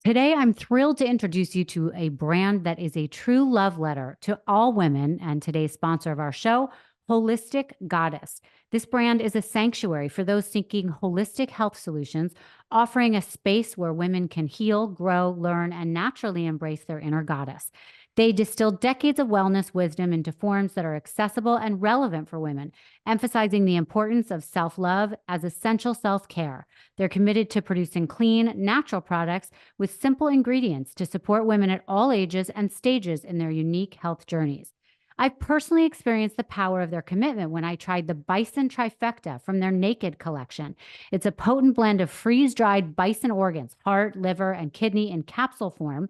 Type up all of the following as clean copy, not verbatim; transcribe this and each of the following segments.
Today, I'm thrilled to introduce you to a brand that is a true love letter to all women, and today's sponsor of our show, Holistic Goddess. This brand is a sanctuary for those seeking holistic health solutions, offering a space where women can heal, grow, learn, and naturally embrace their inner goddess. They distill decades of wellness wisdom into forms that are accessible and relevant for women, emphasizing the importance of self love as essential self care. They're committed to producing clean, natural products with simple ingredients to support women at all ages and stages in their unique health journeys. I've personally experienced the power of their commitment when I tried the Bison Trifecta from their Naked collection. It's a potent blend of freeze dried bison organs, heart, liver, and kidney in capsule form.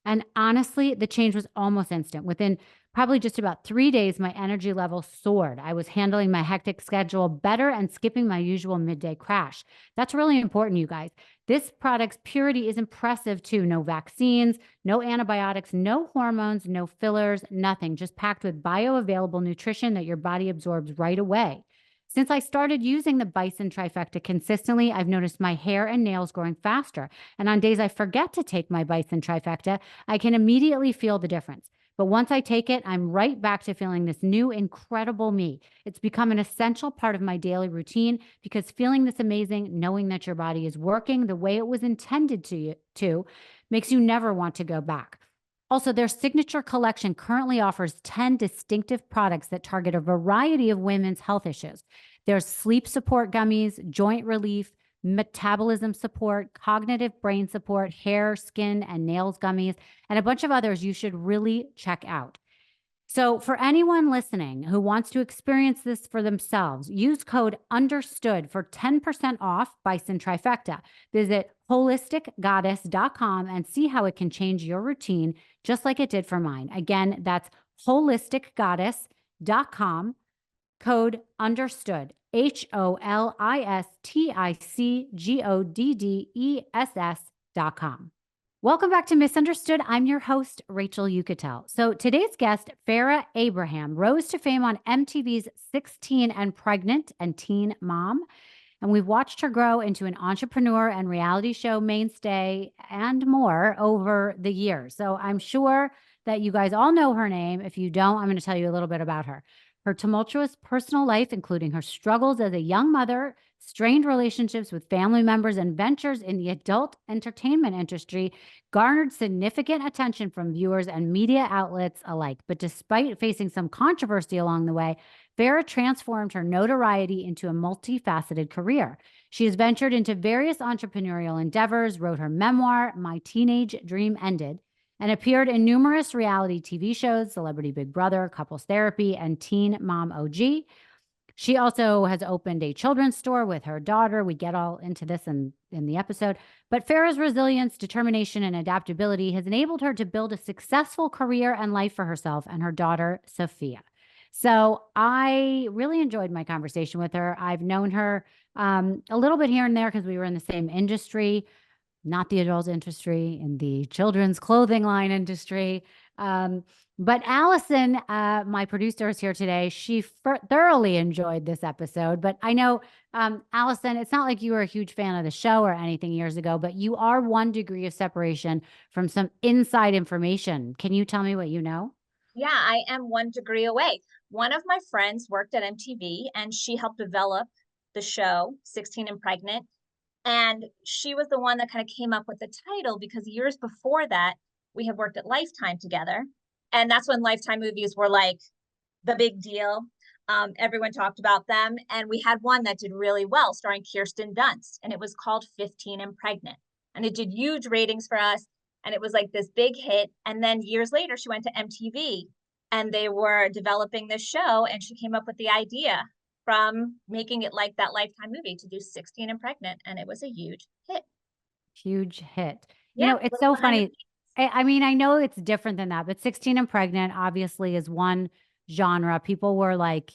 And honestly, the change was almost instant. Within probably just about 3 days, my energy level soared. I was handling my hectic schedule better and skipping my usual midday crash. That's really important, you guys. This product's purity is impressive too. No vaccines, no antibiotics, no hormones, no fillers, nothing. Just packed with bioavailable nutrition that your body absorbs right away. Since I started using the Bison Trifecta consistently, I've noticed my hair and nails growing faster. And on days I forget to take my Bison Trifecta, I can immediately feel the difference. But once I take it, I'm right back to feeling this new, incredible me. It's become an essential part of my daily routine because feeling this amazing, knowing that your body is working the way it was intended to makes you never want to go back. Also, their signature collection currently offers 10 distinctive products that target a variety of women's health issues. There's sleep support gummies, joint relief, metabolism support, cognitive brain support, hair, skin, and nails gummies, and a bunch of others you should really check out. So, for anyone listening who wants to experience this for themselves, use code UNDERSTOOD for 10% off Bison Trifecta. Visit holisticgoddess.com and see how it can change your routine, just like it did for mine. Again, that's holisticgoddess.com, code UNDERSTOOD, HOLISTICGODDESS.com. Welcome back to Misunderstood. I'm your host, Rachel Yucatel. So today's guest, Farrah Abraham, rose to fame on MTV's 16 and Pregnant and Teen Mom. And we've watched her grow into an entrepreneur and reality show mainstay and more over the years. So I'm sure that you guys all know her name. If you don't, I'm going to tell you a little bit about her. Her tumultuous personal life, including her struggles as a young mother, strained relationships with family members, and ventures in the adult entertainment industry, garnered significant attention from viewers and media outlets alike. But despite facing some controversy along the way, Farrah transformed her notoriety into a multifaceted career. She has ventured into various entrepreneurial endeavors, wrote her memoir, My Teenage Dream Ended, and appeared in numerous reality TV shows, Celebrity Big Brother, Couples Therapy, and Teen Mom OG. She also has opened a children's store with her daughter. We get all into this in the episode. But Farrah's resilience, determination, and adaptability has enabled her to build a successful career and life for herself and her daughter, Sophia. So I really enjoyed my conversation with her. I've known her a little bit here and there because we were in the same industry, not the adult industry, in the children's clothing line industry. But Allison, my producer, is here today. She thoroughly enjoyed this episode. But I know, Allison, it's not like you were a huge fan of the show or anything years ago, but you are 1 degree of separation from some inside information. Can you tell me what you know? Yeah, I am 1 degree away. One of my friends worked at MTV and she helped develop the show 16 and Pregnant. And she was the one that kind of came up with the title because years before that, we had worked at Lifetime together. And that's when Lifetime movies were like the big deal. Everyone talked about them. And we had one that did really well, starring Kirsten Dunst. And it was called 15 and Pregnant. And it did huge ratings for us. And it was like this big hit. And then years later, she went to MTV and they were developing this show. And she came up with the idea from making it like that Lifetime movie to do 16 and Pregnant. And it was a huge hit. Huge hit. You Yeah, know, a it's little so behind the funny. I mean, I know it's different than that, but 16 and Pregnant obviously is one genre. People were like,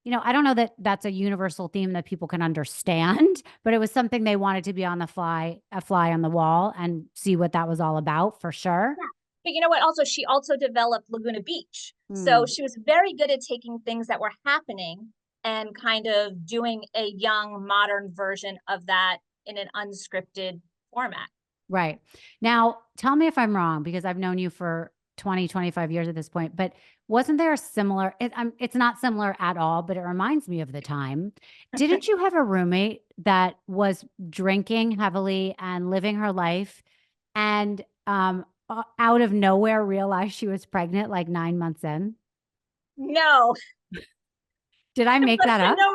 I don't know that that's a universal theme that people can understand, but it was something they wanted to be on the fly, a fly on the wall and see what that was all about for sure. Yeah. But you know what? Also, she also developed Laguna Beach. So Hmm. she was very good at taking things that were happening and kind of doing a young modern version of that in an unscripted format. Right. Now, tell me if I'm wrong because I've known you for 20, 25 years at this point, but wasn't there a similar it's not similar at all, but it reminds me of the time. Didn't you have a roommate that was drinking heavily and living her life and out of nowhere realized she was pregnant like 9 months in? No, Did I make but that I up? know,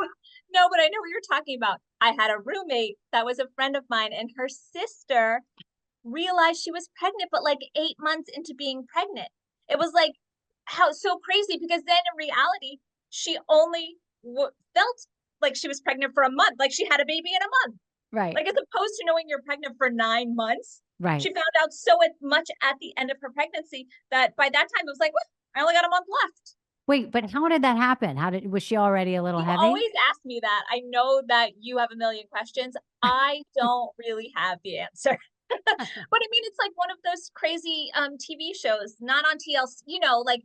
no, but I know what you're talking about. I had a roommate that was a friend of mine, and her sister realized she was pregnant, but like 8 months into being pregnant. It was like how so crazy because then in reality, she only felt like she was pregnant for a month, like she had a baby in a month. Right. Like as opposed to knowing you're pregnant for 9 months, Right. she found out so much at the end of her pregnancy that by that time it was like, well, I only got a month left. Wait, but how did that happen? How did was she already a little You heavy? always ask me that. I know that you have a million questions. I don't really have the answer. But I mean, it's like one of those crazy TV shows, not on TLC, like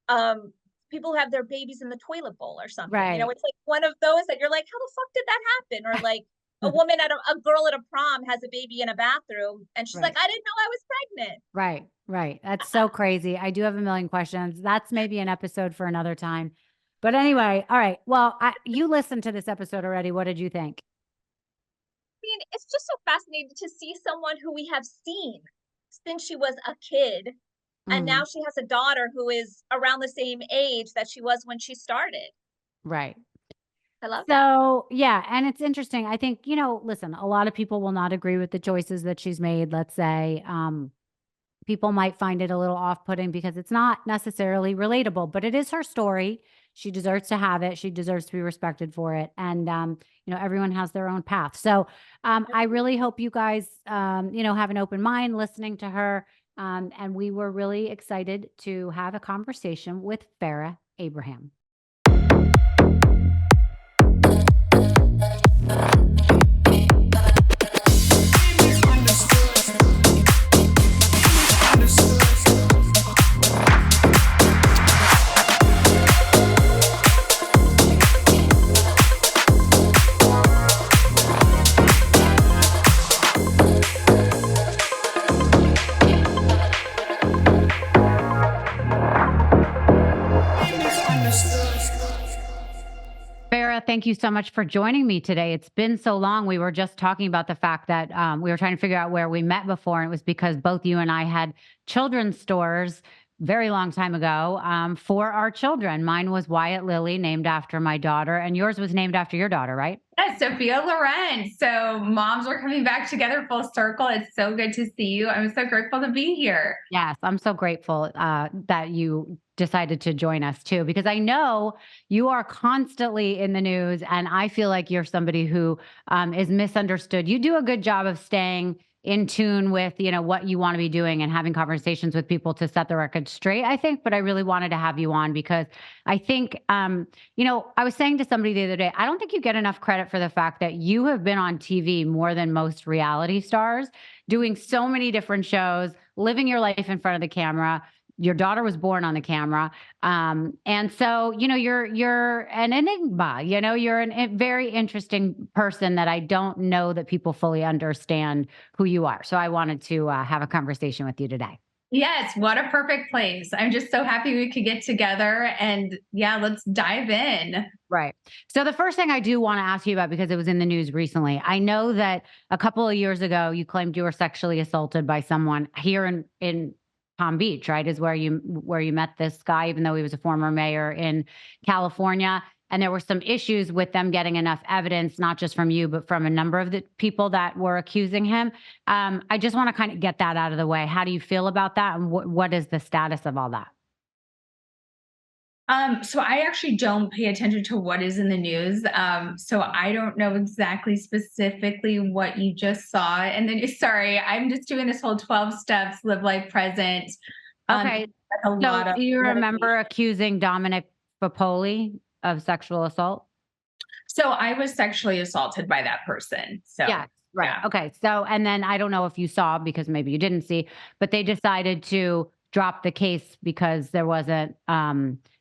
um people who have their babies in the toilet bowl or something. Right. It's like one of those that you're like, how the fuck did that happen? Or like a woman a girl at a prom has a baby in a bathroom and she's like, Right. I didn't know I was pregnant. Right, right. That's so crazy. I do have a million questions. That's maybe an episode for another time. But anyway, all right. Well, you listened to this episode already. What did you think? Mean, it's just so fascinating to see someone who we have seen since she was a kid. And now Mhm. she has a daughter who is around the same age that she was when she started. Right. I love that. So, yeah, and it's interesting. I think, listen, a lot of people will not agree with the choices that she's made, let's say. People might find it a little off-putting because it's not necessarily relatable, but it is her story. She deserves to have it. She deserves to be respected for it. And everyone has their own path. So, I really hope you guys have an open mind listening to her. And we were really excited to have a conversation with Farrah Abraham. Farrah, thank you so much for joining me today. It's been so long. We were just talking about the fact that we were trying to figure out where we met before, and it was because both you and I had children's stores very long time ago for our children. Mine was Wyatt Lily, named after my daughter, and yours was named after your daughter, right? Yes, Sophia Loren. So moms were coming back together full circle. It's so good to see you. I'm so grateful to be here. Yes, I'm so grateful that you decided to join us too, because I know you are constantly in the news, and I feel like you're somebody who is misunderstood. You do a good job of staying in tune with what you want to be doing and having conversations with people to set the record straight. I think, but I really wanted to have you on because I think I was saying to somebody the other day, I don't think you get enough credit for the fact that you have been on TV more than most reality stars, doing so many different shows, living your life in front of the camera. Your daughter was born on the camera. And so, you're an enigma, you're a very interesting person that I don't know that people fully understand who you are. So I wanted to have a conversation with you today. Yes, what a perfect place. I'm just so happy we could get together and yeah, let's dive in. Right. So the first thing I do want to ask you about, because it was in the news recently, I know that a couple of years ago you claimed you were sexually assaulted by someone here in Palm Beach, right? Is where you met this guy, even though he was a former mayor in California. And there were some issues with them getting enough evidence, not just from you, but from a number of the people that were accusing him. I just want to kind of get that out of the way. How do you feel about that? And what is the status of all that? So I actually don't pay attention to what is in the news. So I don't know exactly specifically what you just saw. And then sorry, I'm just doing this whole 12 steps, live life present. Okay. That's a So lot of do you litigation. remember accusing Dominic Papoli of sexual assault? So I was sexually assaulted by that person. So Yes. Right. yeah. Okay. So, and then I don't know if you saw, because maybe you didn't see, but they decided to drop the case because there wasn't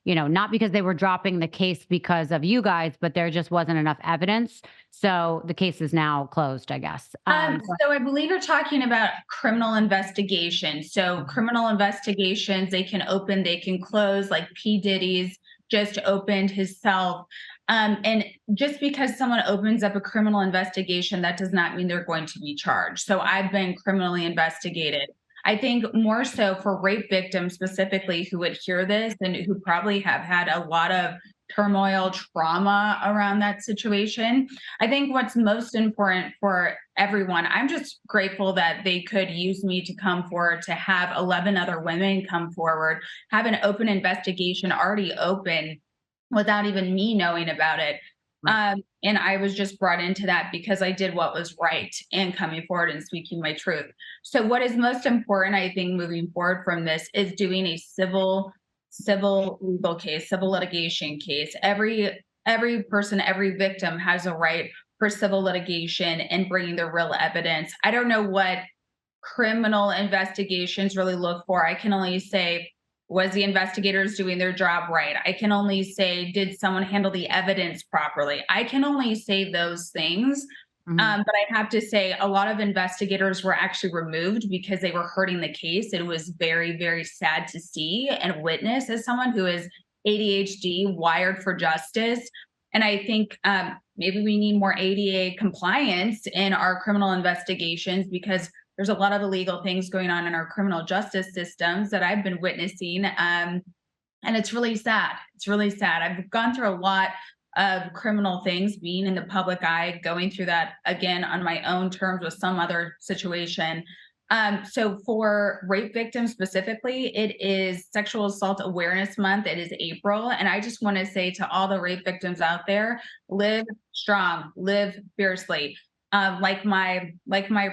not because they were dropping the case because of you guys, but there just wasn't enough evidence. So the case is now closed, I guess. So I believe you're talking about criminal investigation. So criminal investigations, they can open, they can close, like P. Diddy's just opened himself. And just because someone opens up a criminal investigation, that does not mean they're going to be charged. So I've been criminally investigated. I think more so for rape victims specifically who would hear this and who probably have had a lot of turmoil, trauma around that situation. I think what's most important for everyone, I'm just grateful that they could use me to come forward, to have 11 other women come forward, have an open investigation already open without even me knowing about it. And I was just brought into that because I did what was right and coming forward and speaking my truth. So what is most important, I think, moving forward from this is doing a civil legal case, civil litigation case. Every person, every victim has a right for civil litigation and bringing the real evidence. I don't know what criminal investigations really look for. I can only say, was the investigators doing their job right? I can only say, did someone handle the evidence properly? I can only say those things. But I have to say, a lot of investigators were actually removed because they were hurting the case. It was very, very sad to see and witness as someone who is ADHD, wired for justice. And I think maybe we need more ADA compliance in our criminal investigations because there's a lot of illegal things going on in our criminal justice systems that I've been witnessing. And it's really sad. It's really sad. I've gone through a lot of criminal things, being in the public eye, going through that again on my own terms with some other situation. So for rape victims specifically, it is Sexual Assault Awareness Month. It is April. And I just want to say to all the rape victims out there, live strong, live fiercely. Like my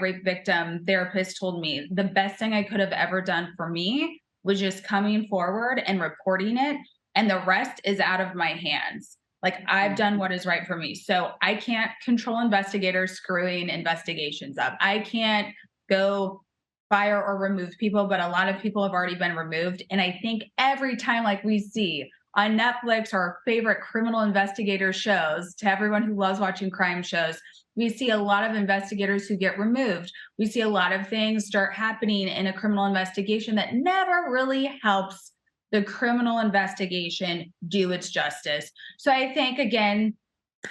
rape victim therapist told me, the best thing I could have ever done for me was just coming forward and reporting it. And the rest is out of my hands. Like I've done what is right for me. So I can't control investigators screwing investigations up. I can't go fire or remove people, but a lot of people have already been removed. And I think every time, like we see on Netflix, our favorite criminal investigator shows, to everyone who loves watching crime shows, we see a lot of investigators who get removed. We see a lot of things start happening in a criminal investigation that never really helps the criminal investigation do its justice. So I think, again,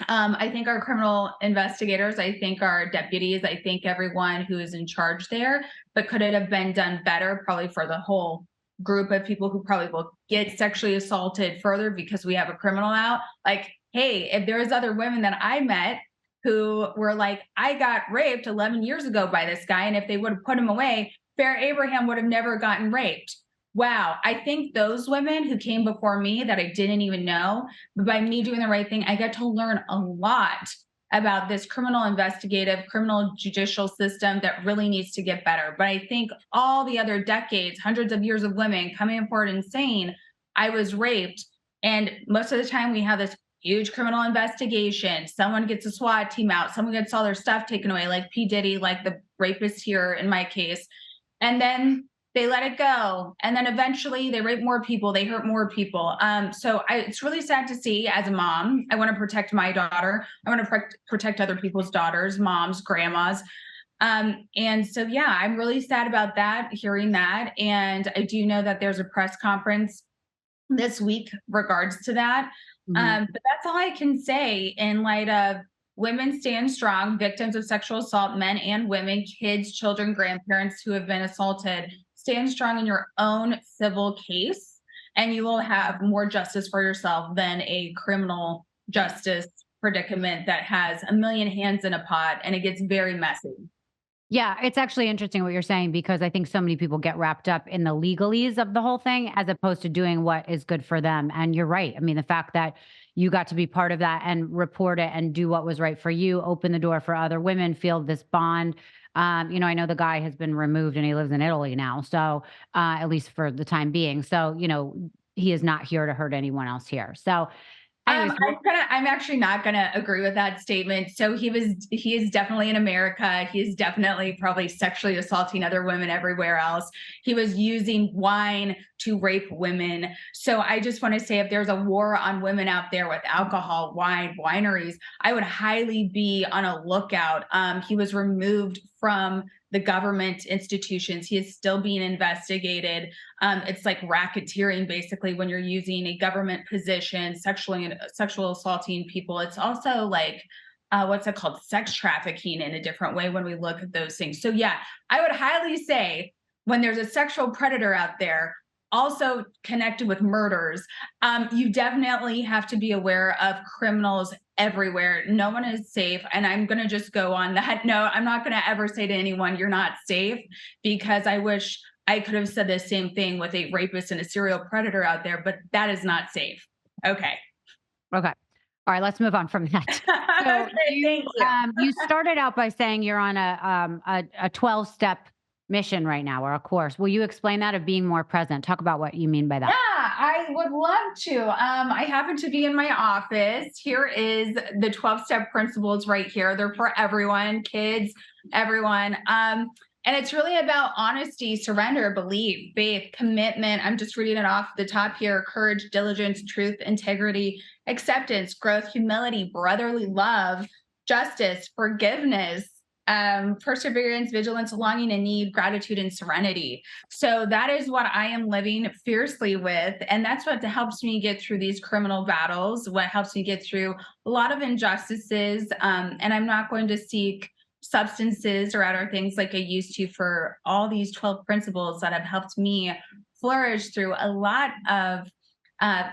I think our criminal investigators, I think our deputies, I think everyone who is in charge there, but could it have been done better probably for the whole group of people who probably will get sexually assaulted further because we have a criminal out? Like, hey, if there's other women that I met who were like, I got raped 11 years ago by this guy, and if they would have put him away, Farrah Abraham would have never gotten raped. Wow, I think those women who came before me that I didn't even know, but by me doing the right thing, I got to learn a lot about this criminal investigative, criminal judicial system that really needs to get better. But I think all the other decades, hundreds of years of women coming forward and saying, I was raped. And most of the time we have this huge criminal investigation. Someone gets a SWAT team out, someone gets all their stuff taken away, like P. Diddy, like the rapist here in my case. And then they let it go. And then eventually they rape more people, they hurt more people. It's really sad to see as a mom. I want to protect my daughter. I want to protect other people's daughters, moms, grandmas. And so, yeah, I'm really sad about that, hearing that. And I do know that there's a press conference this week regards to that. But that's all I can say in light of women stand strong, victims of sexual assault, men and women, kids, children, grandparents who have been assaulted. Stand strong in your own civil case, and you will have more justice for yourself than a criminal justice predicament that has a million hands in a pot, and it gets very messy. Yeah, it's actually interesting what you're saying because I think so many people get wrapped up in the legalese of the whole thing as opposed to doing what is good for them. And you're right. I mean, the fact that you got to be part of that and report it and do what was right for you, open the door for other women, feel this bond. I know the guy has been removed and he lives in Italy now. So, at least for the time being. So, he is not here to hurt anyone else here. So, Anyways, I'm actually not gonna agree with that statement. So he is definitely in America. He is definitely probably sexually assaulting other women everywhere else. He was using wine to rape women. So I just want to say, if there's a war on women out there with alcohol, wine, wineries, I would highly be on a lookout. He was removed from the government institutions. He is still being investigated. It's like racketeering, basically, when you're using a government position, sexual assaulting people. It's also like, what's it called? Sex trafficking in a different way when we look at those things. So yeah, I would highly say when there's a sexual predator out there, also connected with murders, you definitely have to be aware of criminals everywhere. No one is safe. And I'm going to just go on that note. I'm not going to ever say to anyone, you're not safe, because I wish I could have said the same thing with a rapist and a serial predator out there, but that is not safe. Okay. Okay. All right, let's move on from that. So Okay, thank you. you started out by saying you're on a 12-step mission right now, or a course. Will you explain that, of being more present? Talk about what you mean by that. Yeah, I would love to. I happen to be in my office. Here is the 12-step principles right here. They're for everyone, kids, everyone. And it's really about honesty, surrender, belief, faith, commitment. I'm just reading it off the top here: courage, diligence, truth, integrity, acceptance, growth, humility, brotherly love, justice, forgiveness, perseverance, vigilance, longing and need, gratitude, and serenity. So that is what I am living fiercely with. And that's what helps me get through these criminal battles, what helps me get through a lot of injustices. And I'm not going to seek substances or other things like I used to, for all these 12 principles that have helped me flourish through a lot of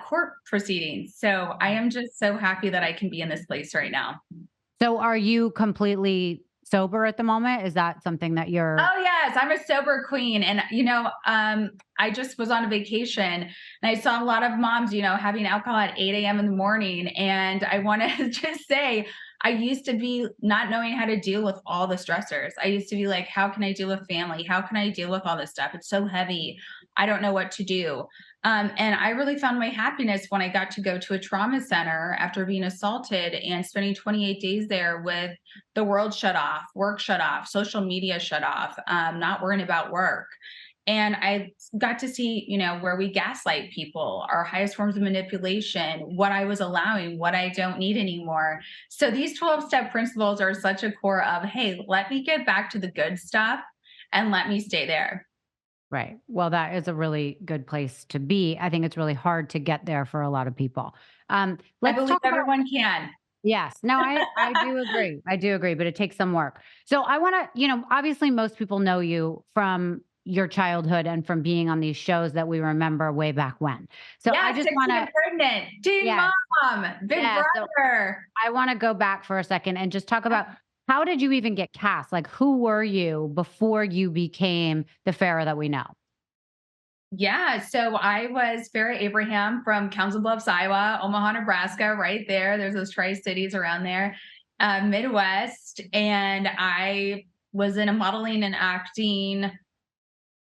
court proceedings. So I am just so happy that I can be in this place right now. So are you completely sober at the moment? Is that something that you're? Oh yes, I'm a sober queen. And I just was on a vacation and I saw a lot of moms, having alcohol at 8 a.m. in the morning. And I want to just say, I used to be not knowing how to deal with all the stressors. I used to be like, how can I deal with family? How can I deal with all this stuff? It's so heavy. I don't know what to do. And I really found my happiness when I got to go to a trauma center after being assaulted and spending 28 days there with the world shut off, work shut off, social media shut off, not worrying about work. And I got to see, where we gaslight people, our highest forms of manipulation, what I was allowing, what I don't need anymore. So these 12-step principles are such a core of, hey, let me get back to the good stuff and let me stay there. Right. Well, that is a really good place to be. I think it's really hard to get there for a lot of people. I Let's believe talk about. everyone can. Yes. No, I do agree. I do agree, but it takes some work. So I want to, obviously most people know you from your childhood and from being on these shows that we remember way back when. So Yeah, I just 16 want and to, pregnant, teen yes, mom, big yeah. So brother. I want to go back for a second and just talk about, how did you even get cast? Like, who were you before you became the Farrah that we know? Yeah, so I was Farrah Abraham from Council Bluffs, Iowa, Omaha, Nebraska, right there. There's those tri-cities around there, Midwest. And I was in a modeling and acting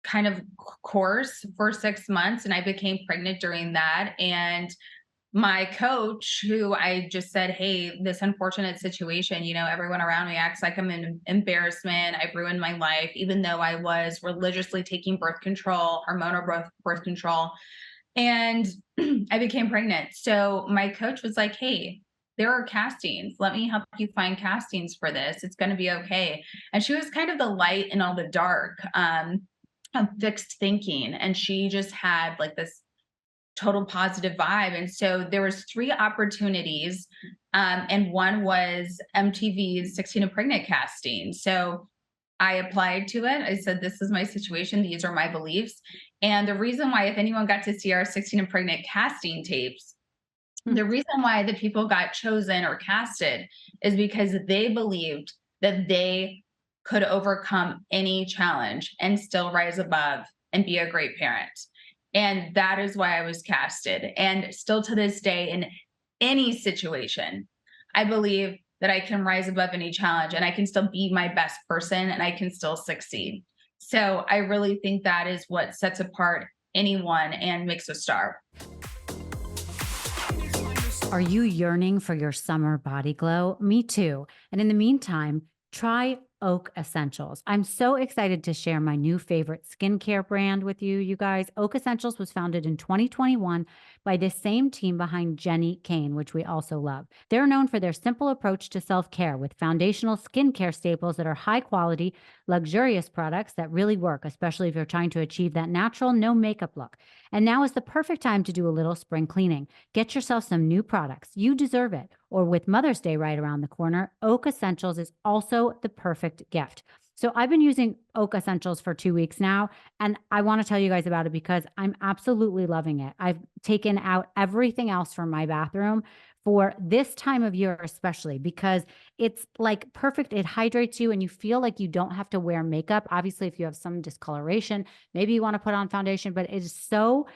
kind of course for 6 months, and I became pregnant during that. And my coach, who I just said, hey, this unfortunate situation, everyone around me acts like I'm an embarrassment. I've ruined my life, even though I was religiously taking birth control, hormonal birth control. And I became pregnant. So my coach was like, hey, there are castings. Let me help you find castings for this. It's going to be okay. And she was kind of the light in all the dark, of fixed thinking. And she just had like this total positive vibe. And so there was 3 opportunities, and one was MTV's 16 and Pregnant casting. So I applied to it. I said, this is my situation, these are my beliefs. And the reason why, if anyone got to see our 16 and Pregnant casting tapes, the reason why the people got chosen or casted is because they believed that they could overcome any challenge and still rise above and be a great parent. And that is why I was casted. And still to this day, in any situation, I believe that I can rise above any challenge and I can still be my best person and I can still succeed. So I really think that is what sets apart anyone and makes a star. Are you yearning for your summer body glow? Me too. And in the meantime, try Oak Essentials. I'm so excited to share my new favorite skincare brand with you, you guys. Oak Essentials was founded in 2021 by the same team behind Jenny Kane, which we also love. They're known for their simple approach to self care with foundational skincare staples that are high quality, luxurious products that really work, especially if you're trying to achieve that natural, no makeup look. And now is the perfect time to do a little spring cleaning. Get yourself some new products. You deserve it. Or with Mother's Day right around the corner, Oak Essentials is also the perfect gift. So I've been using Oak Essentials for 2 weeks now, and I want to tell you guys about it because I'm absolutely loving it. I've taken out everything else from my bathroom for this time of year, especially because it's like perfect. It hydrates you and you feel like you don't have to wear makeup. Obviously, if you have some discoloration, maybe you want to put on foundation, but it is so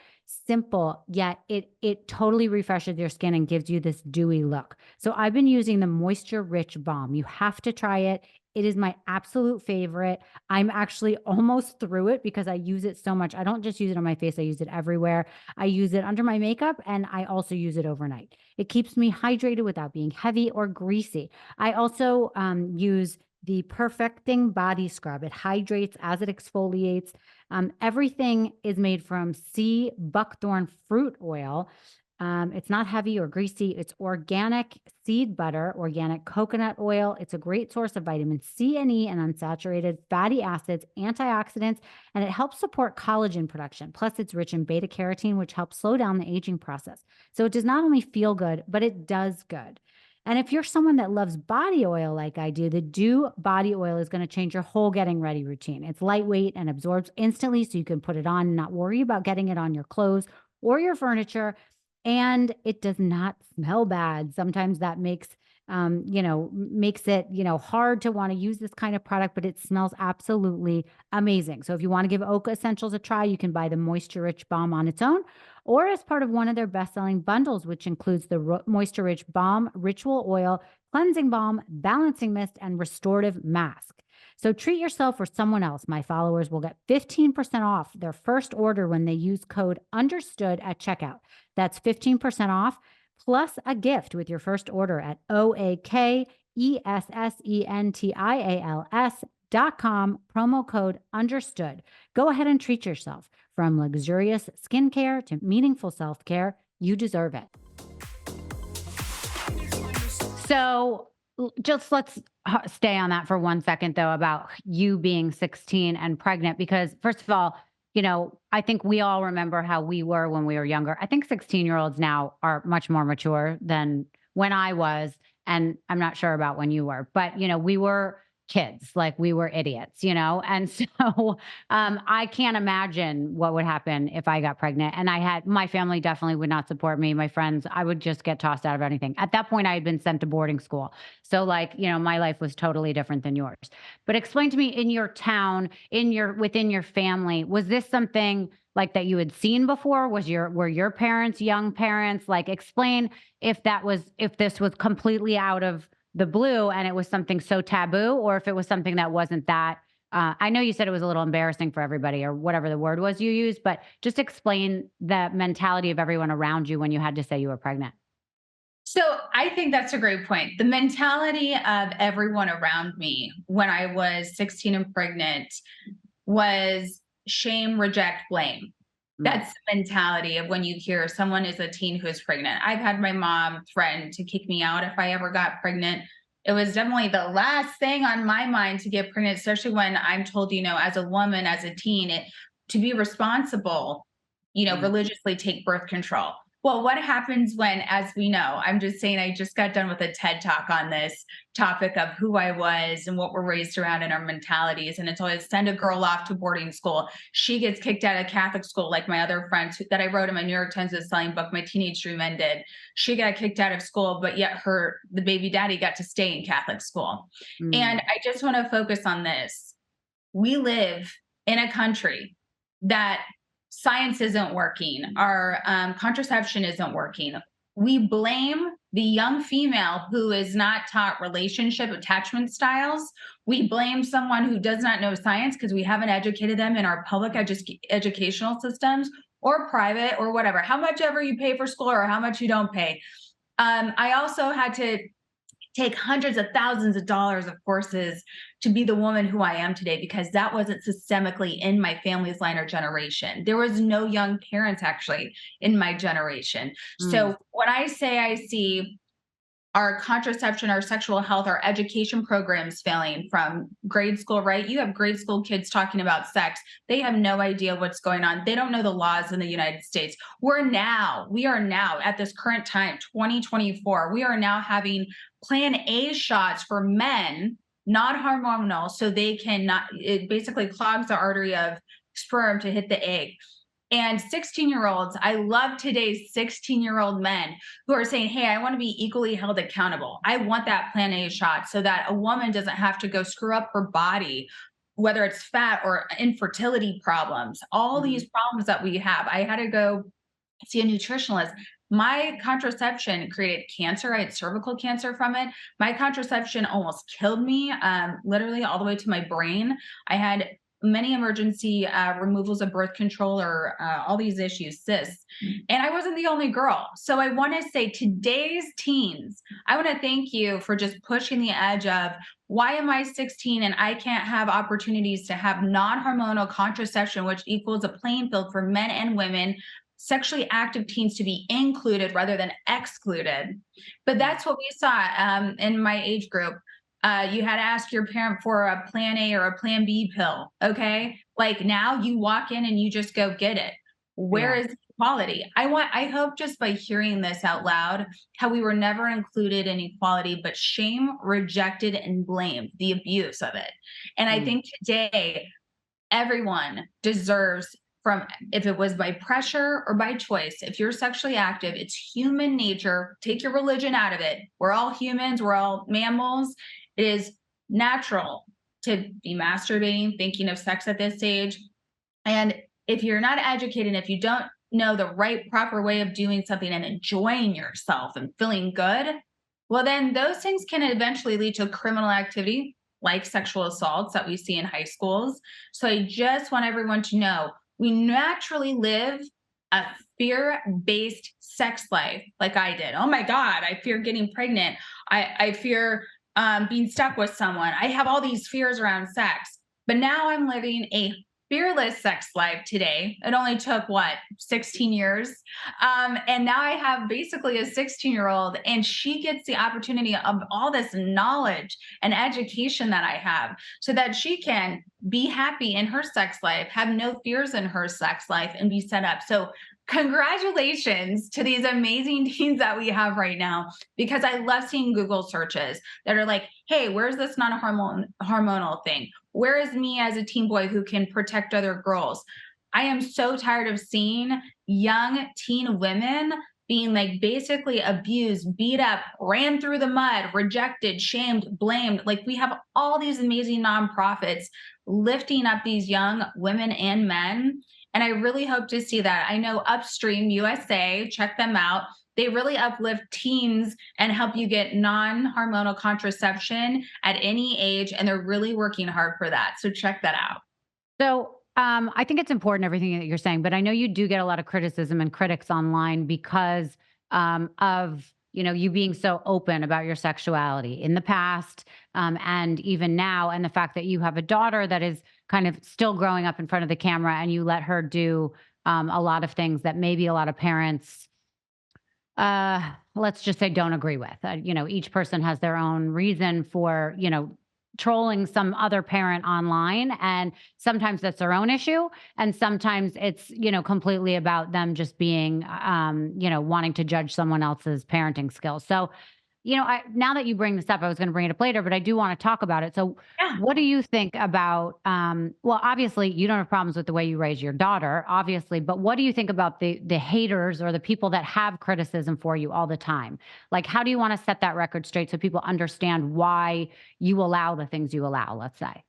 simple, yet it totally refreshes your skin and gives you this dewy look. So I've been using the Moisture Rich Balm. You have to try it. It is my absolute favorite. I'm actually almost through it because I use it so much. I don't just use it on my face, I use it everywhere. I use it under my makeup and I also use it overnight. It keeps me hydrated without being heavy or greasy. I also use the Perfecting Body Scrub. It hydrates as it exfoliates. Everything is made from sea buckthorn fruit oil. It's not heavy or greasy. It's organic seed butter, organic coconut oil. It's a great source of vitamin C and E and unsaturated fatty acids, antioxidants, and it helps support collagen production. Plus, it's rich in beta carotene, which helps slow down the aging process. So it does not only feel good, but it does good. And if you're someone that loves body oil like I do, the Dew body oil is going to change your whole getting ready routine. It's lightweight and absorbs instantly, so you can put it on and not worry about getting it on your clothes or your furniture. And it does not smell bad. Sometimes that makes makes it, hard to want to use this kind of product, but it smells absolutely amazing. So if you want to give Oak Essentials a try, you can buy the Moisture Rich Balm on its own or as part of one of their best-selling bundles, which includes the Moisture Rich Balm, Ritual Oil, Cleansing Balm, Balancing Mist, and Restorative Mask. So treat yourself or someone else. My followers will get 15% off their first order when they use code UNDERSTOOD at checkout. That's 15% off plus a gift with your first order at OAKESSENTIALS.com, promo code UNDERSTOOD. Go ahead and treat yourself. From luxurious skincare to meaningful self-care, you deserve it. So just let's stay on that for 1 second, though, about you being 16 and pregnant, because first of all, I think we all remember how we were when we were younger. I think 16-year-olds now are much more mature than when I was. And I'm not sure about when you were, but, we were kids, like we were idiots, And so I can't imagine what would happen if I got pregnant. And my family definitely would not support me. My friends, I would just get tossed out of anything. At that point, I had been sent to boarding school. So my life was totally different than yours. But explain to me, in your town, within your family, was this something like that you had seen before? Were your parents young parents? Like, explain if this was completely out of the blue and it was something so taboo, or if it was something that wasn't that. I know you said it was a little embarrassing for everybody or whatever the word was you used, but just explain the mentality of everyone around you when you had to say you were pregnant. So I think that's a great point. The mentality of everyone around me when I was 16 and pregnant was shame, reject, blame. That's the mentality of when you hear someone is a teen who is pregnant. I've had my mom threaten to kick me out if I ever got pregnant. It was definitely the last thing on my mind to get pregnant, especially when I'm told, as a woman, as a teen, to be responsible, religiously take birth control. Well, what happens when, as we know, I'm just saying, I just got done with a TED talk on this topic of who I was and what we're raised around in our mentalities. And it's always send a girl off to boarding school. She gets kicked out of Catholic school, like my other friends that I wrote in my New York Times bestselling book, My Teenage Dream Ended. She got kicked out of school, but yet the baby daddy got to stay in Catholic school. And I just want to focus on this. We live in a country that science isn't working, our contraception isn't working. We blame the young female who is not taught relationship attachment styles. We blame someone who does not know science because we haven't educated them in our public educational systems or private or whatever, how much ever you pay for school or how much you don't pay. I also had to take hundreds of thousands of dollars of courses to be the woman who I am today, because that wasn't systemically in my family's line or generation. There was no young parents actually in my generation. So when I say I see our contraception, our sexual health, our education programs failing from grade school, right? You have grade school kids talking about sex. They have no idea what's going on. They don't know the laws in the United States. We are now at this current time, 2024, we are now having Plan A shots for men, not hormonal, so they cannot, it basically clogs the artery of sperm to hit the egg. And 16-year-olds, I love today's 16-year-old men who are saying, hey, I want to be equally held accountable. I want that Plan A shot so that a woman doesn't have to go screw up her body, whether it's fat or infertility problems, all these problems that we have. I had to go see a nutritionalist. My contraception created cancer. I had cervical cancer from it. My contraception almost killed me, literally all the way to my brain. I had many emergency removals of birth control or all these issues, cysts. And I wasn't the only girl. So I want to say today's teens, I want to thank you for just pushing the edge of why am I 16 and I can't have opportunities to have non-hormonal contraception, which equals a playing field for men and women, sexually active teens to be included rather than excluded. But that's what we saw in my age group. You had to ask your parent for a Plan A or a Plan B pill. Okay. Like now you walk in and you just go get it. Where is equality? I hope just by hearing this out loud, how we were never included in equality, but shame, rejected, and blamed, the abuse of it. And I think today, everyone deserves, from if it was by pressure or by choice, if you're sexually active, it's human nature. Take your religion out of it. We're all humans. We're all mammals. It is natural to be masturbating, thinking of sex at this age. And if you're not educated, if you don't know the right, proper way of doing something and enjoying yourself and feeling good, well, then those things can eventually lead to criminal activity like sexual assaults that we see in high schools. So I just want everyone to know we naturally live a fear-based sex life like I did. Oh my God, I fear getting pregnant. I fear being stuck with someone. I have all these fears around sex, but now I'm living a fearless sex life today. It only took 16 years. And now I have basically a 16-year-old and she gets the opportunity of all this knowledge and education that I have so that she can be happy in her sex life, have no fears in her sex life, and be set up. So congratulations to these amazing teens that we have right now, because I love seeing Google searches that are like, hey, where's this non-hormonal thing? Where is me as a teen boy who can protect other girls? I am so tired of seeing young teen women being like basically abused, beat up, ran through the mud, rejected, shamed, blamed. Like we have all these amazing nonprofits lifting up these young women and men. And I really hope to see that. I know Upstream USA, check them out. They really uplift teens and help you get non-hormonal contraception at any age. And they're really working hard for that. So check that out. So I think it's important, everything that you're saying, but I know you do get a lot of criticism and critics online because of, you being so open about your sexuality in the past and even now, and the fact that you have a daughter that is kind of still growing up in front of the camera and you let her do a lot of things that maybe a lot of parents, let's just say, don't agree with. Each person has their own reason for, trolling some other parent online, and sometimes that's their own issue, and sometimes it's completely about them just being wanting to judge someone else's parenting skills. So now that you bring this up, I was going to bring it up later, but I do want to talk about it. So what do you think about, well, obviously you don't have problems with the way you raise your daughter, obviously, but what do you think about the haters or the people that have criticism for you all the time? Like, how do you want to set that record straight so people understand why you allow the things you allow, let's say?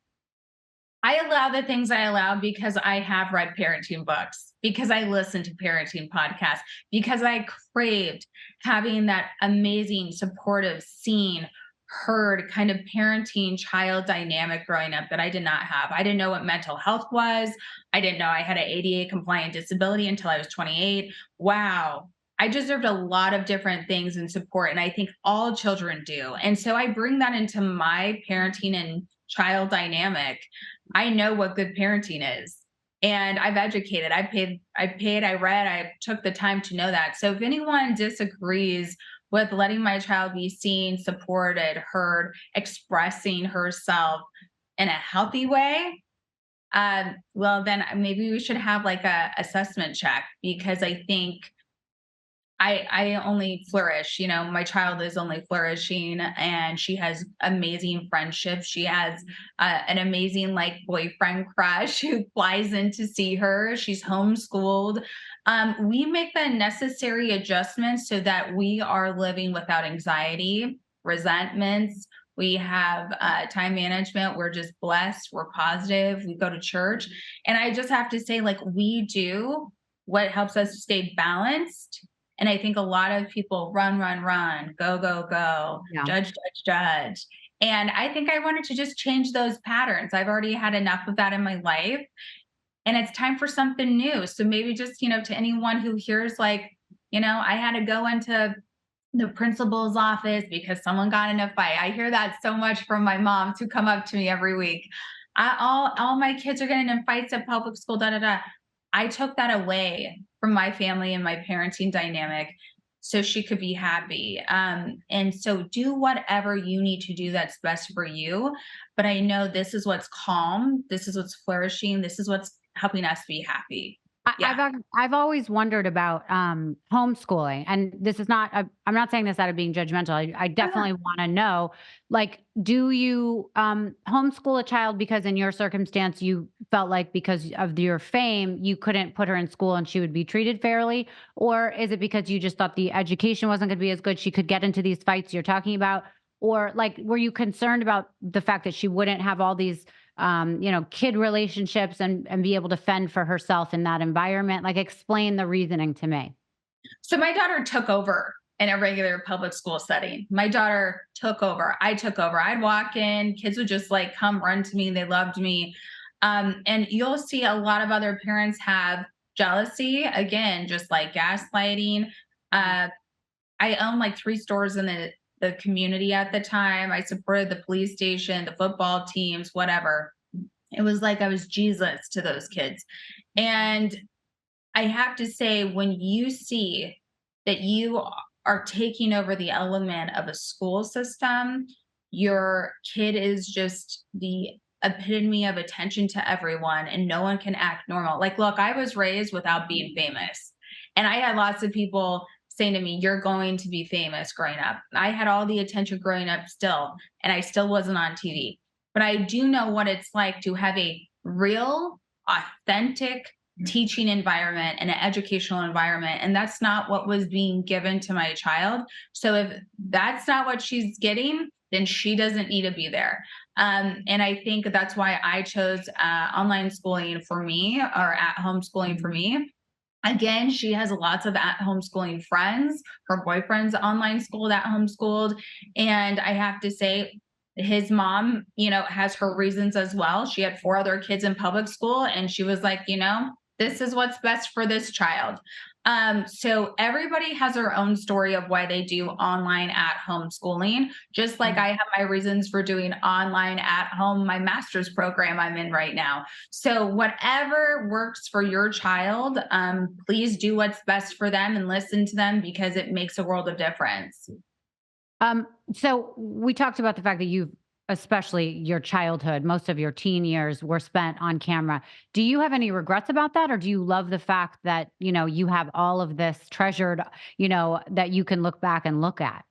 I allow the things I allow because I have read parenting books, because I listened to parenting podcasts, because I craved having that amazing, supportive, seen, heard kind of parenting child dynamic growing up that I did not have. I didn't know what mental health was. I didn't know I had an ADA compliant disability until I was 28. Wow. I deserved a lot of different things and support, and I think all children do. And so I bring that into my parenting and child dynamic. I know what good parenting is. And I've educated, I read, I took the time to know that. So if anyone disagrees with letting my child be seen, supported, heard, expressing herself in a healthy way, well, then maybe we should have like a assessment check, because I think I only flourish, my child is only flourishing, and she has amazing friendships. She has an amazing like boyfriend crush who flies in to see her. She's homeschooled. We make the necessary adjustments so that we are living without anxiety, resentments. We have time management. We're just blessed. We're positive. We go to church. And I just have to say, like, we do what helps us stay balanced. And I think a lot of people run, run, run, go, go, go, Yeah. judge, judge, judge. And I think I wanted to just change those patterns. I've already had enough of that in my life, and it's time for something new. So maybe just, to anyone who hears like, I had to go into the principal's office because someone got in a fight. I hear that so much from my moms who come up to me every week. All my kids are getting in fights at public school, da da da. I took that away from my family and my parenting dynamic so she could be happy. And so do whatever you need to do that's best for you. But I know this is what's calm. This is what's flourishing. This is what's helping us be happy. Yeah. I've always wondered about homeschooling, and this is not. I'm not saying this out of being judgmental. I definitely want to know, like, do you homeschool a child because in your circumstance you felt like because of your fame you couldn't put her in school and she would be treated fairly, or is it because you just thought the education wasn't going to be as good? She could get into these fights you're talking about, or like, were you concerned about the fact that she wouldn't have all these kid relationships and be able to fend for herself in that environment? Like, explain the reasoning to me. So my daughter took over in a regular public school setting. My daughter took over. I took over. I'd walk in, kids would just like come run to me. They loved me. And you'll see a lot of other parents have jealousy, again, just like gaslighting. I owned like 3 stores in the community at the time. I supported the police station, the football teams, whatever. It was like I was Jesus to those kids. And I have to say, when you see that you are taking over the element of a school system, your kid is just the epitome of attention to everyone, and no one can act normal. Like, look, I was raised without being famous. And I had lots of people saying to me, "You're going to be famous," growing up. I had all the attention growing up still, and I still wasn't on TV. But I do know what it's like to have a real, authentic teaching environment and an educational environment. And that's not what was being given to my child. So if that's not what she's getting, then she doesn't need to be there. And I think that's why I chose online schooling for me, or at home schooling for me. Again, she has lots of at home schooling friends. Her boyfriend's online schooled, at home schooled. And I have to say, his mom, has her reasons as well. She had 4 other kids in public school, and she was like, this is what's best for this child. So everybody has their own story of why they do online at home schooling, just like I have my reasons for doing online at home, my master's program I'm in right now. So whatever works for your child, please do what's best for them and listen to them, because it makes a world of difference. So we talked about the fact that you've, especially your childhood, most of your teen years were spent on camera. Do you have any regrets about that? Or do you love the fact that, you have all of this treasured, that you can look back and look at?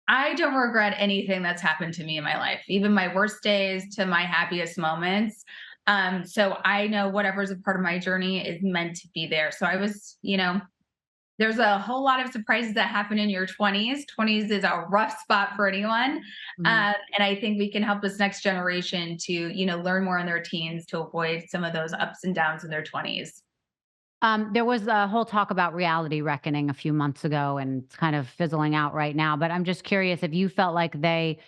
I don't regret anything that's happened to me in my life, even my worst days to my happiest moments. So I know whatever's a part of my journey is meant to be there. So I was, there's a whole lot of surprises that happen in your 20s. 20s is a rough spot for anyone. And I think we can help this next generation to, learn more in their teens to avoid some of those ups and downs in their 20s. There was a whole talk about reality reckoning a few months ago, and it's kind of fizzling out right now. But I'm just curious if you felt like they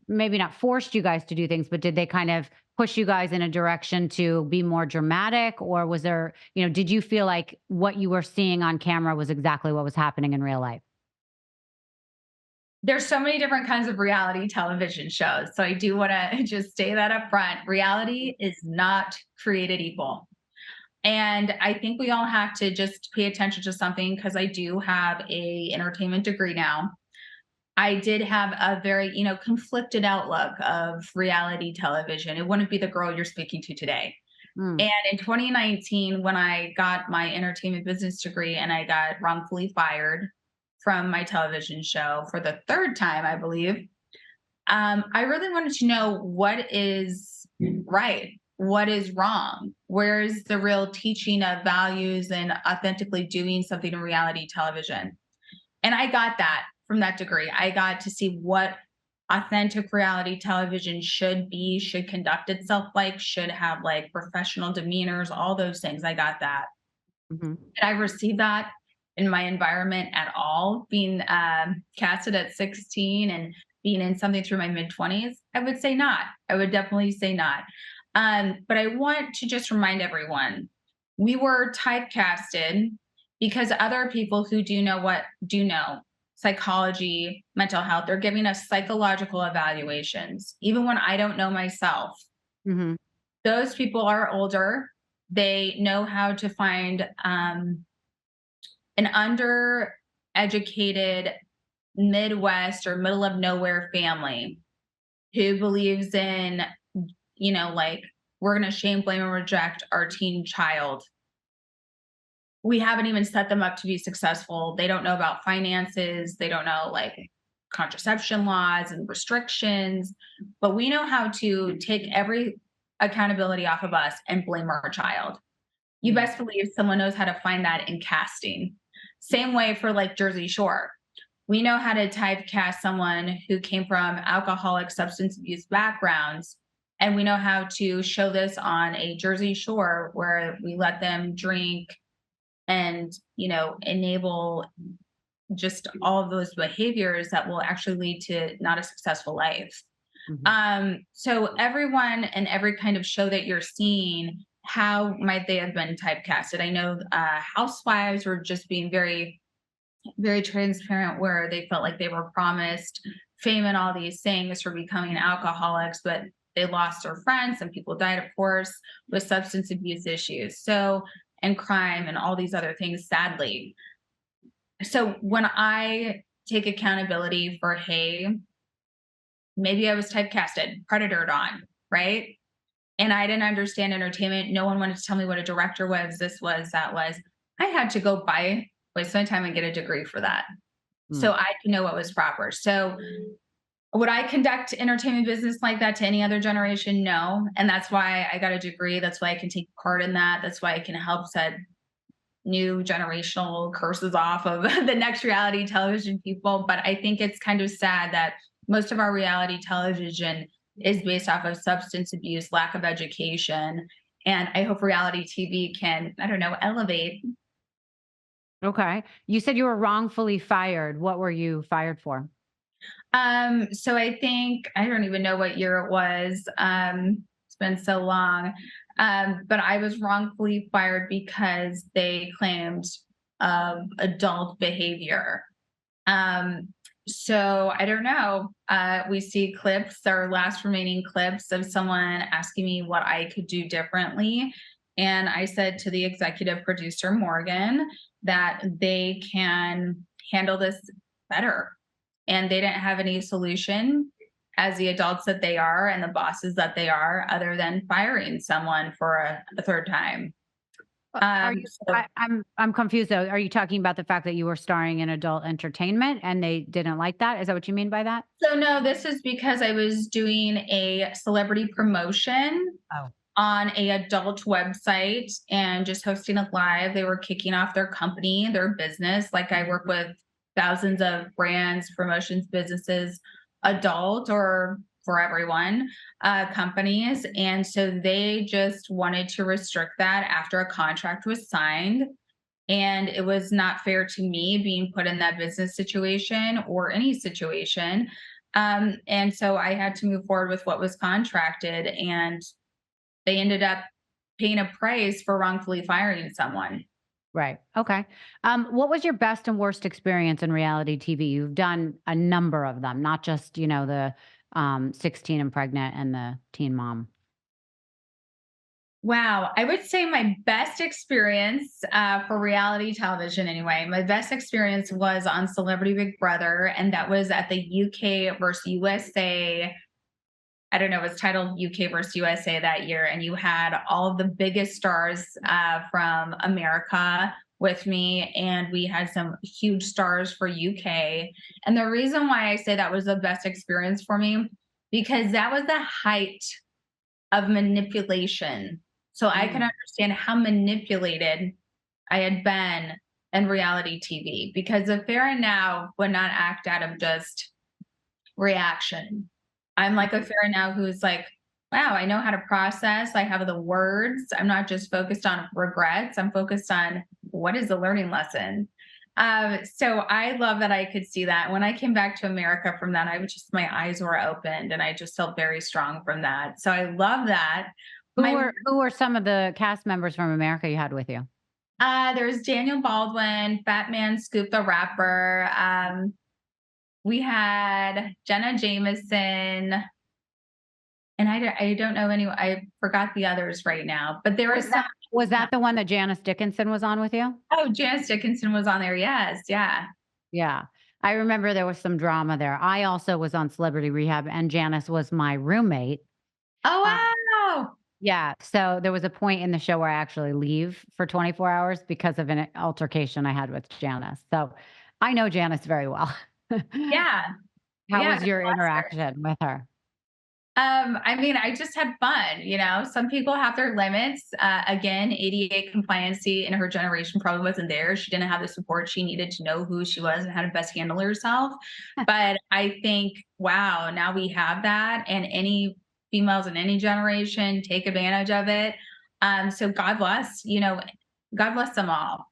maybe not forced you guys to do things, but did they kind of push you guys in a direction to be more dramatic? Or was there, did you feel like what you were seeing on camera was exactly what was happening in real life? There's so many different kinds of reality television shows. So I do want to just say that up front. Reality is not created equal. And I think we all have to just pay attention to something, because I do have a entertainment degree now. I did have a very, conflicted outlook of reality television. It wouldn't be the girl you're speaking to today. Mm, And in 2019, when I got my entertainment business degree and I got wrongfully fired from my television show for the third time, I believe, I really wanted to know what is right, what is wrong, where's the real teaching of values and authentically doing something in reality television. And I got that from that degree. I got to see what authentic reality television should be, should conduct itself like, should have like professional demeanors, all those things. I got that. mhm. Did I receive that in my environment at all? Being casted at 16 and being in something through my mid 20s, I would say not. I would definitely say not. But I want to just remind everyone, we were typecasted because other people who do know what do know psychology, mental health, they're giving us psychological evaluations, even when I don't know myself. Mhm. Those people are older. They know how to find an undereducated Midwest or middle of nowhere family who believes in, like, we're going to shame, blame, and reject our teen child. We haven't even set them up to be successful. They don't know about finances. They don't know like contraception laws and restrictions, but we know how to take every accountability off of us and blame our child. You best believe someone knows how to find that in casting. Same way for like Jersey Shore. We know how to typecast someone who came from alcoholic substance abuse backgrounds. And we know how to show this on a Jersey Shore where we let them drink and, enable just all of those behaviors that will actually lead to not a successful life. So everyone and every kind of show that you're seeing, how might they have been typecasted? I know housewives were just being very, very transparent, where they felt like they were promised fame and all these things for becoming alcoholics, but they lost their friends. Some people died, of course, with substance abuse issues. So, and crime and all these other things, sadly. So when I take accountability for, hey, maybe I was typecasted, predatored on, right? And I didn't understand entertainment. No one wanted to tell me what a director was, this was, that was. I had to go waste my time and get a degree for that. So I can know what was proper. So would I conduct entertainment business like that to any other generation? No. And that's why I got a degree. That's why I can take part in that. That's why I can help set new generational curses off of the next reality television people. But I think it's kind of sad that most of our reality television is based off of substance abuse, lack of education. And I hope reality TV can, I don't know, elevate. Okay. You said you were wrongfully fired. What were you fired for? So I think I don't even know what year it was. It's been so long. But I was wrongfully fired because they claimed adult behavior. So I don't know. We see clips, our last remaining clips of someone asking me what I could do differently. And I said to the executive producer, Morgan, that they can handle this better. And they didn't have any solution as the adults that they are and the bosses that they are, other than firing someone for a third time. Are you? So I'm confused though. Are you talking about the fact that you were starring in adult entertainment and they didn't like that? Is that what you mean by that? So no, this is because I was doing a celebrity promotion Oh. on a adult website and just hosting a live. They were kicking off their company, their business. Like I work with thousands of brands, promotions, businesses, adult or for everyone, companies. And so they just wanted to restrict that after a contract was signed. And it was not fair to me being put in that business situation or any situation. And so I had to move forward with what was contracted. And they ended up paying a price for wrongfully firing someone. Right. Okay. What was your best and worst experience in reality TV? You've done a number of them, not just, the 16 and pregnant and the teen mom. Wow. I would say my best experience for reality television, anyway, my best experience was on Celebrity Big Brother, and that was at the UK versus USA. I don't know, it was titled UK versus USA that year. And you had all of the biggest stars from America with me. And we had some huge stars for UK. And the reason why I say that was the best experience for me, because that was the height of manipulation. So I can Mm. understand how manipulated I had been in reality TV, because the Farrah now would not act out of just reaction. I'm like a Farrah now who's like, wow, I know how to process. I have the words. I'm not just focused on regrets. I'm focused on what is the learning lesson. So I love that I could see that. When I came back to America from that, I was just, my eyes were opened and I just felt very strong from that. So I love that. Who were some of the cast members from America you had with you? There's Daniel Baldwin, Fat Man Scoop the Rapper. We had Jenna Jameson, and I don't know any. I forgot the others right now, but there was Was some. that the one that Janice Dickinson was on with you? Oh, Janice Dickinson was on there. Yes, yeah. Yeah. I remember there was some drama there. I also was on Celebrity Rehab and Janice was my roommate. Oh Uh, wow. yeah. So there was a point in the show where I actually leave for 24 hours because of an altercation I had with Janice. So I know Janice very well. Yeah, How yeah. was God your bless her. interaction with her? I mean, I just had fun, you know. Some people have their limits. Again, ADA compliancy in her generation probably wasn't there. She didn't have the support she needed to know who she was and how to best handle herself. But I think, wow, now we have that, and any females in any generation take advantage of it. So God bless, God bless them all.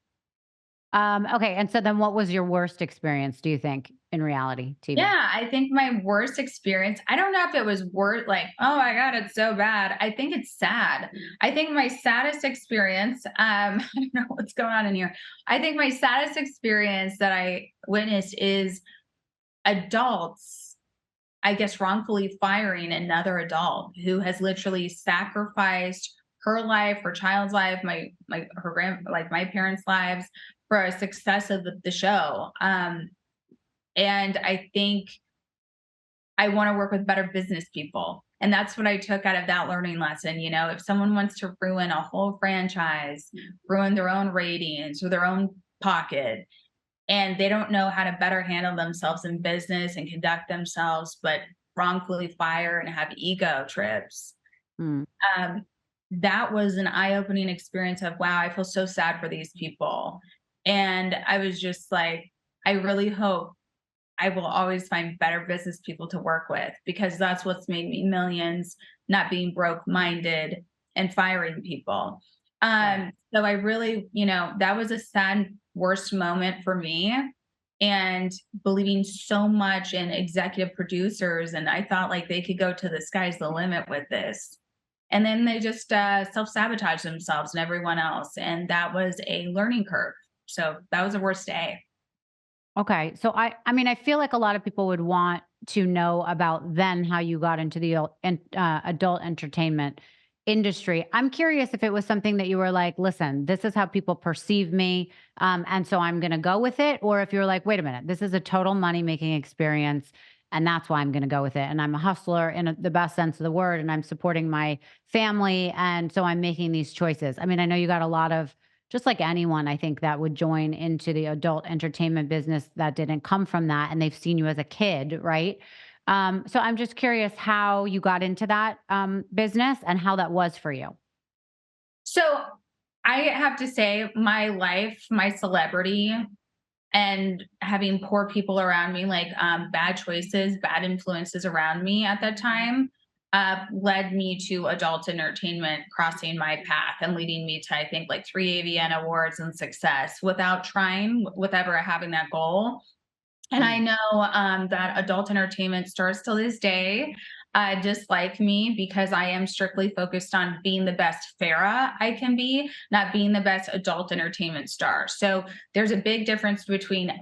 Okay. And so then what was your worst experience, do you think, in reality TV? Yeah, I think my worst experience, I don't know if it was like, oh my God, it's so bad. I think it's sad. I think my saddest experience, I don't know what's going on in here. I think my saddest experience that I witnessed is adults, I guess, wrongfully firing another adult who has literally sacrificed her life, her child's life, like my parents' lives for a success of the show. And I think I want to work with better business people. And that's what I took out of that learning lesson. If someone wants to ruin a whole franchise, ruin their own ratings or their own pocket, and they don't know how to better handle themselves in business and conduct themselves, but wrongfully fire and have ego trips, Mm. um, that was an eye-opening experience of, wow, I feel so sad for these people. And I was just like, I really hope I will always find better business people to work with, because that's what's made me millions, not being broke minded and firing people. Right. So I really, that was a sad, worst moment for me, and believing so much in executive producers. And I thought like they could go to the sky's the limit with this. And then they just self-sabotage themselves and everyone else. And that was a learning curve. So that was the worst day. Okay. So I mean, I feel like a lot of people would want to know about then how you got into the adult entertainment industry. I'm curious if it was something that you were like, listen, this is how people perceive me. And so I'm going to go with it. Or if you're like, wait a minute, this is a total money making experience. And that's why I'm going to go with it. And I'm a hustler in the best sense of the word. And I'm supporting my family. And so I'm making these choices. I mean, I know you got a lot of, just like anyone, I think that would join into the adult entertainment business that didn't come from that, and they've seen you as a kid, right? So I'm just curious how you got into that business and how that was for you. So I have to say, my life, my celebrity, and having poor people around me, like bad choices, bad influences around me at that time, led me to adult entertainment, crossing my path and leading me to, I think, like 3 AVN awards and success without trying, with ever having that goal. And I Mm. know that adult entertainment starts till this day. dislike me because I am strictly focused on being the best Farrah I can be, not being the best adult entertainment star. So there's a big difference between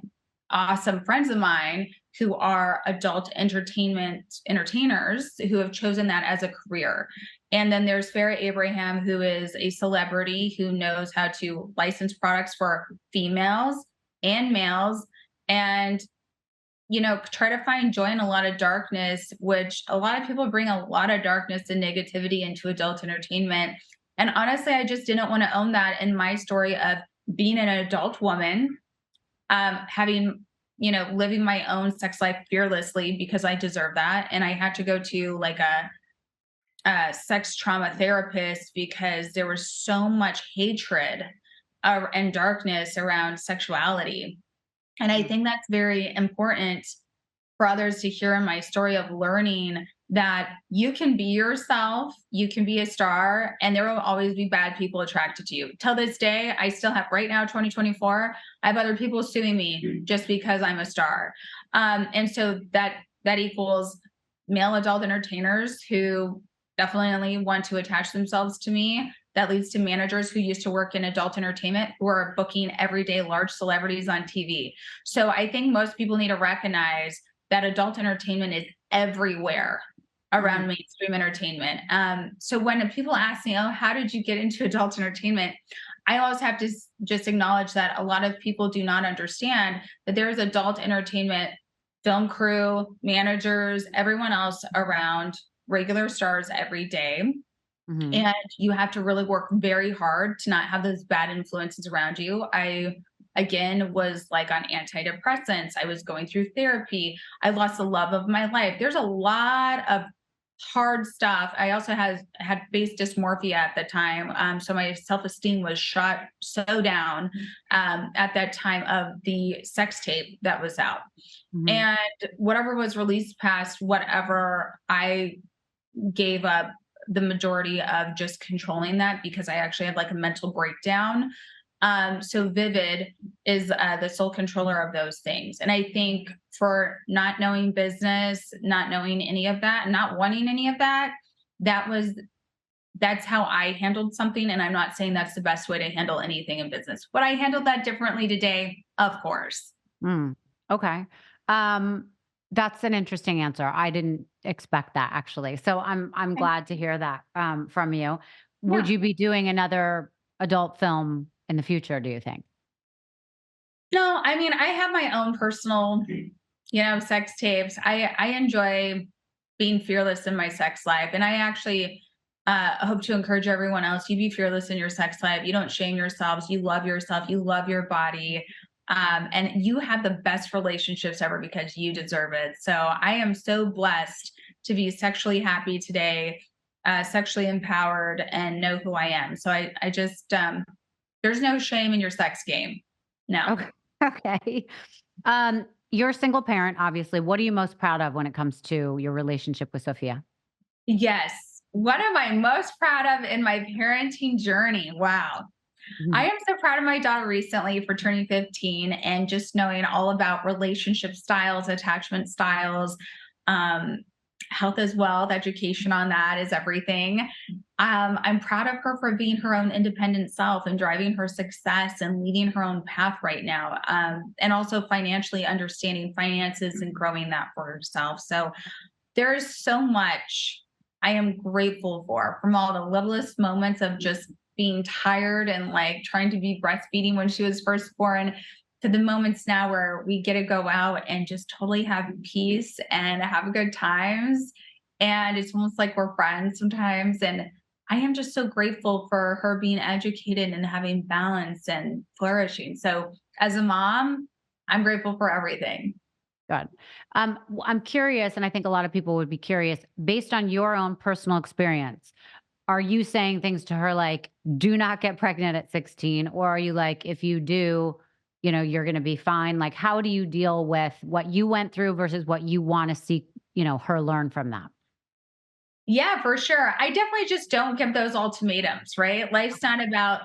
awesome friends of mine who are adult entertainment entertainers who have chosen that as a career. And then there's Farrah Abraham, who is a celebrity who knows how to license products for females and males, and try to find joy in a lot of darkness, which a lot of people bring a lot of darkness and negativity into adult entertainment. And honestly, I just didn't want to own that in my story of being an adult woman, having, living my own sex life fearlessly because I deserve that. And I had to go to like a sex trauma therapist because there was so much hatred and darkness around sexuality. And I think that's very important for others to hear in my story of learning that you can be yourself, you can be a star, and there will always be bad people attracted to you. Till this day, I still have, right now, 2024, I have other people suing me just because I'm a star. And so that equals male adult entertainers who definitely want to attach themselves to me. That leads to managers who used to work in adult entertainment who are booking everyday large celebrities on TV. So I think most people need to recognize that adult entertainment is everywhere around mainstream entertainment. So when people ask me, oh, how did you get into adult entertainment? I always have to just acknowledge that a lot of people do not understand that there's adult entertainment, film crew, managers, everyone else around regular stars every day. And you have to really work very hard to not have those bad influences around you. I, again, was like on antidepressants. I was going through therapy. I lost the love of my life. There's a lot of hard stuff. I also had face dysmorphia at the time. So my self-esteem was shot so down at that time of the sex tape that was out. And whatever was released past whatever, I gave up the majority of just controlling that because I actually had like a mental breakdown. So Vivid is the sole controller of those things. And I think for not knowing business, not knowing any of that, not wanting any of that, that's how I handled something. And I'm not saying that's the best way to handle anything in business. Would I handle that differently today? Of course. Okay. That's an interesting answer. I didn't expect that actually. So I'm glad to hear that from you. Would Yeah. you be doing another adult film in the future, do you think? No, I mean, I have my own personal, sex tapes. I enjoy being fearless in my sex life. And I actually hope to encourage everyone else. You be fearless in your sex life. You don't shame yourselves. You love yourself. You love your body. And you have the best relationships ever because you deserve it. So I am so blessed to be sexually happy today, sexually empowered, and know who I am. So I just, there's no shame in your sex game. No. Okay. Okay. You're a single parent, obviously. What are you most proud of when it comes to your relationship with Sophia? Yes. What am I most proud of in my parenting journey? Wow. I am so proud of my daughter recently for turning 15 and just knowing all about relationship styles, attachment styles, health as well. The education on that is everything. I'm proud of her for being her own independent self and driving her success and leading her own path right now. And also financially understanding finances and growing that for herself. So there is so much I am grateful for, from all the littlest moments of just being tired and like trying to be breastfeeding when she was first born, to the moments now where we get to go out and just totally have peace and have good times. And it's almost like we're friends sometimes. And I am just so grateful for her being educated and having balance and flourishing. So as a mom, I'm grateful for everything. Good. I'm curious, and I think a lot of people would be curious, based on your own personal experience, are you saying things to her like, do not get pregnant at 16? Or are you like, if you do, you're going to be fine? Like, how do you deal with what you went through versus what you want to see, her learn from that? Yeah, for sure. I definitely just don't give those ultimatums, right? Life's not about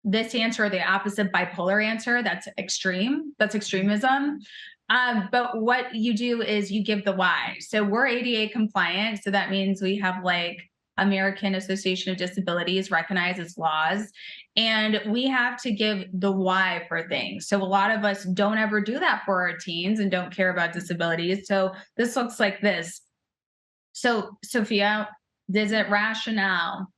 this answer or the opposite bipolar answer. That's extreme. That's extremism. But what you do is you give the why. So we're ADA compliant. So that means we have like American Association of Disabilities recognizes laws, and we have to give the why for things. So a lot of us don't ever do that for our teens and don't care about disabilities. So this looks like this. So Sophia, is it rationale?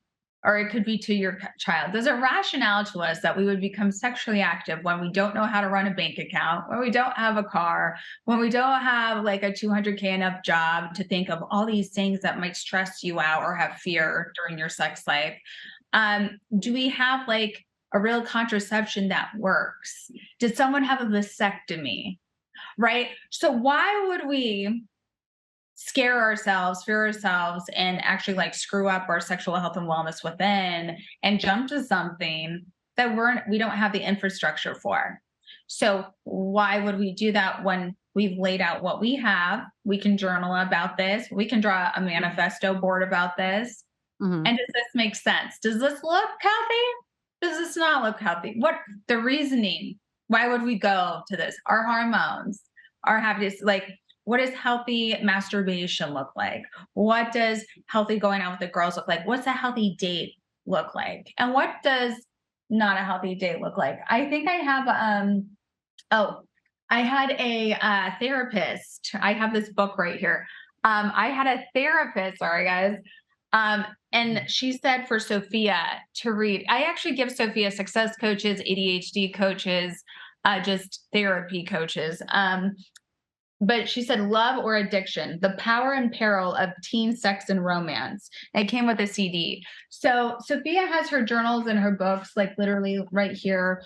Or it could be to your child. There's a rationale to us that we would become sexually active when we don't know how to run a bank account, when we don't have a car, when we don't have like a 200K and up job to think of all these things that might stress you out or have fear during your sex life. Do we have like a real contraception that works? Did someone have a vasectomy? Right? So why would we scare ourselves, fear ourselves, and actually like screw up our sexual health and wellness within and jump to something that we don't have the infrastructure for? So why would we do that when we've laid out what we have? We can journal about this. We can draw a manifesto board about this. Mhm. And does this make sense? Does this look healthy? Does this not look healthy? What the reasoning? Why would we go to this? Our hormones, our happiness, like what does healthy masturbation look like? What does healthy going out with the girls look like? What's a healthy date look like? And what does not a healthy date look like? I think I have oh, I had a therapist. I have this book right here. I had a therapist, sorry guys. And she said for Sophia to read. I actually give Sophia success coaches, ADHD coaches, just therapy coaches. But she said, Love or Addiction, The Power and Peril of Teen Sex and Romance. And it came with a CD. So Sophia has her journals and her books, like literally right here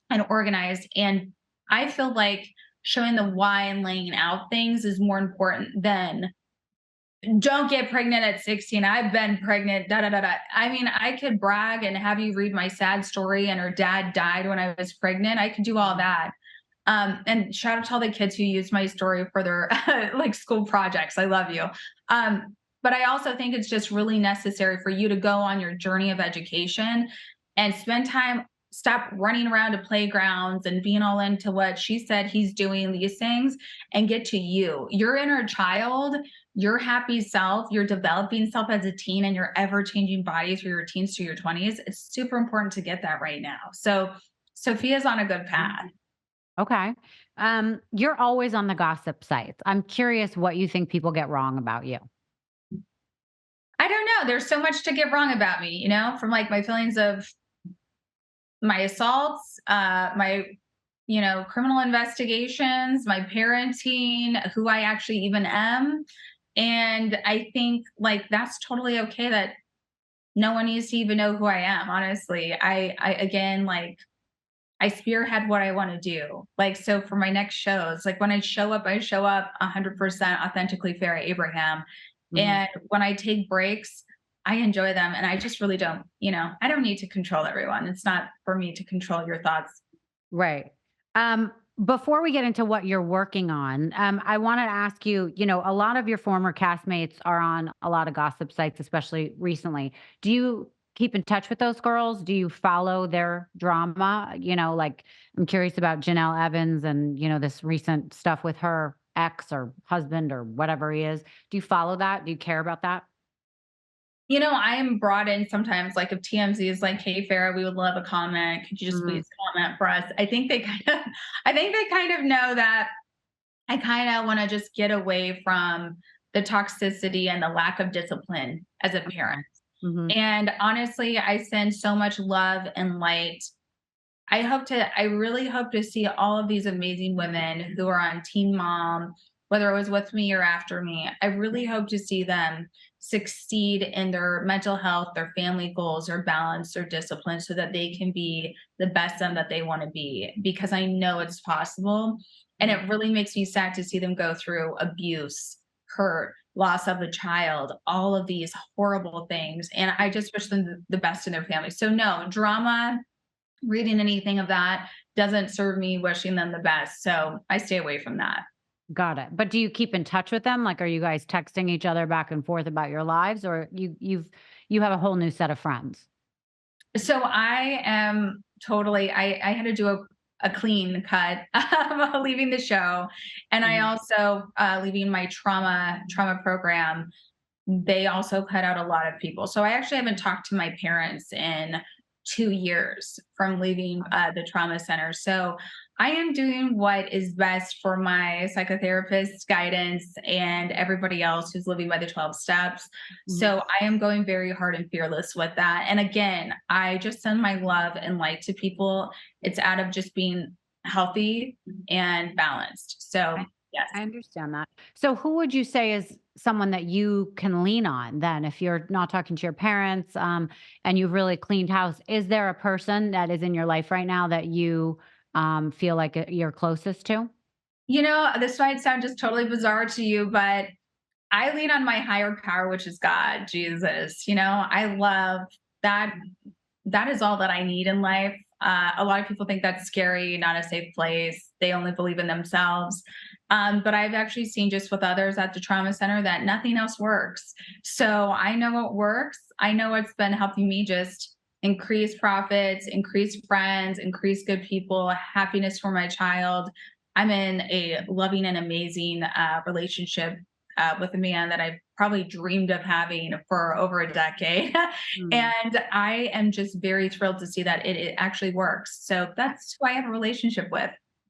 and organized. And I feel like showing the why and laying out things is more important than don't get pregnant at 16. I've been pregnant, da da da da. I mean, I could brag and have you read my sad story and her dad died when I was pregnant. I could do all that. And shout out to all the kids who used my story for their like school projects. I love you. But I also think it's just really necessary for you to go on your journey of education and spend time, stop running around to playgrounds and being all into what she said he's doing these things, and get to you, your inner child, your happy self, your developing self as a teen, and your ever changing body through your teens to your 20s. It's super important to get that right now. So Sophia's on a good path. Okay. You're always on the gossip sites. I'm curious what you think people get wrong about you. I don't know. There's so much to get wrong about me, from like my feelings of my assaults, my, criminal investigations, my parenting, who I actually even am. And I think like that's totally okay that no one needs to even know who I am. Honestly, I again, like I spearhead what I want to do. Like, so for my next shows, like when I show up 100% authentically Farrah Abraham. Mhm. And when I take breaks, I enjoy them. And I just really don't, I don't need to control everyone. It's not for me to control your thoughts. Right. Before we get into what you're working on, I wanted to ask you, a lot of your former castmates are on a lot of gossip sites, especially recently. Do you keep in touch with those girls? Do you follow their drama? Like I'm curious about Janelle Evans and, this recent stuff with her ex or husband or whatever he is. Do you follow that? Do you care about that? I am brought in sometimes, like if TMZ is like, "Hey, Farrah, we would love a comment. Could you just Mhm. please comment for us?" I think they kind of know that I kind of want to just get away from the toxicity and the lack of discipline as a parent. Mhm. And honestly, I send so much love and light. I really hope to see all of these amazing women who are on Teen Mom, whether it was with me or after me. I really hope to see them succeed in their mental health, their family goals, their balance, their discipline, so that they can be the best them that they want to be, because I know it's possible. And it really makes me sad to see them go through abuse, hurt, loss of a child, all of these horrible things. And I just wish them the best in their family. So no drama, reading anything of that doesn't serve me wishing them the best. So I stay away from that. Got it. But do you keep in touch with them? Like, are you guys texting each other back and forth about your lives, or you have a whole new set of friends? So I am totally, I had to do a clean cut of leaving the show. And I also, leaving my trauma program, they also cut out a lot of people. So I actually haven't talked to my parents in 2 years from leaving the trauma center. So I am doing what is best for my psychotherapist's guidance and everybody else who's living by the 12 steps. So I am going very hard and fearless with that. And again, I just send my love and light to people. It's out of just being healthy and balanced. So yes. I understand that. So who would you say is someone that you can lean on then if you're not talking to your parents, and you've really cleaned house? Is there a person that is in your life right now that you feel like you're closest to? This might sound just totally bizarre to you, but I lean on my higher power, which is God, Jesus. I love that. That is all that I need in life. A lot of people think that's scary, not a safe place. They only believe in themselves. But I've actually seen just with others at the trauma center that nothing else works. So I know what works. I know what's been helping me just increase profits, increase friends, increase good people, happiness for my child. I'm in a loving and amazing relationship with a man that I've probably dreamed of having for over a decade. And I am just very thrilled to see that it actually works. So that's who I have a relationship with.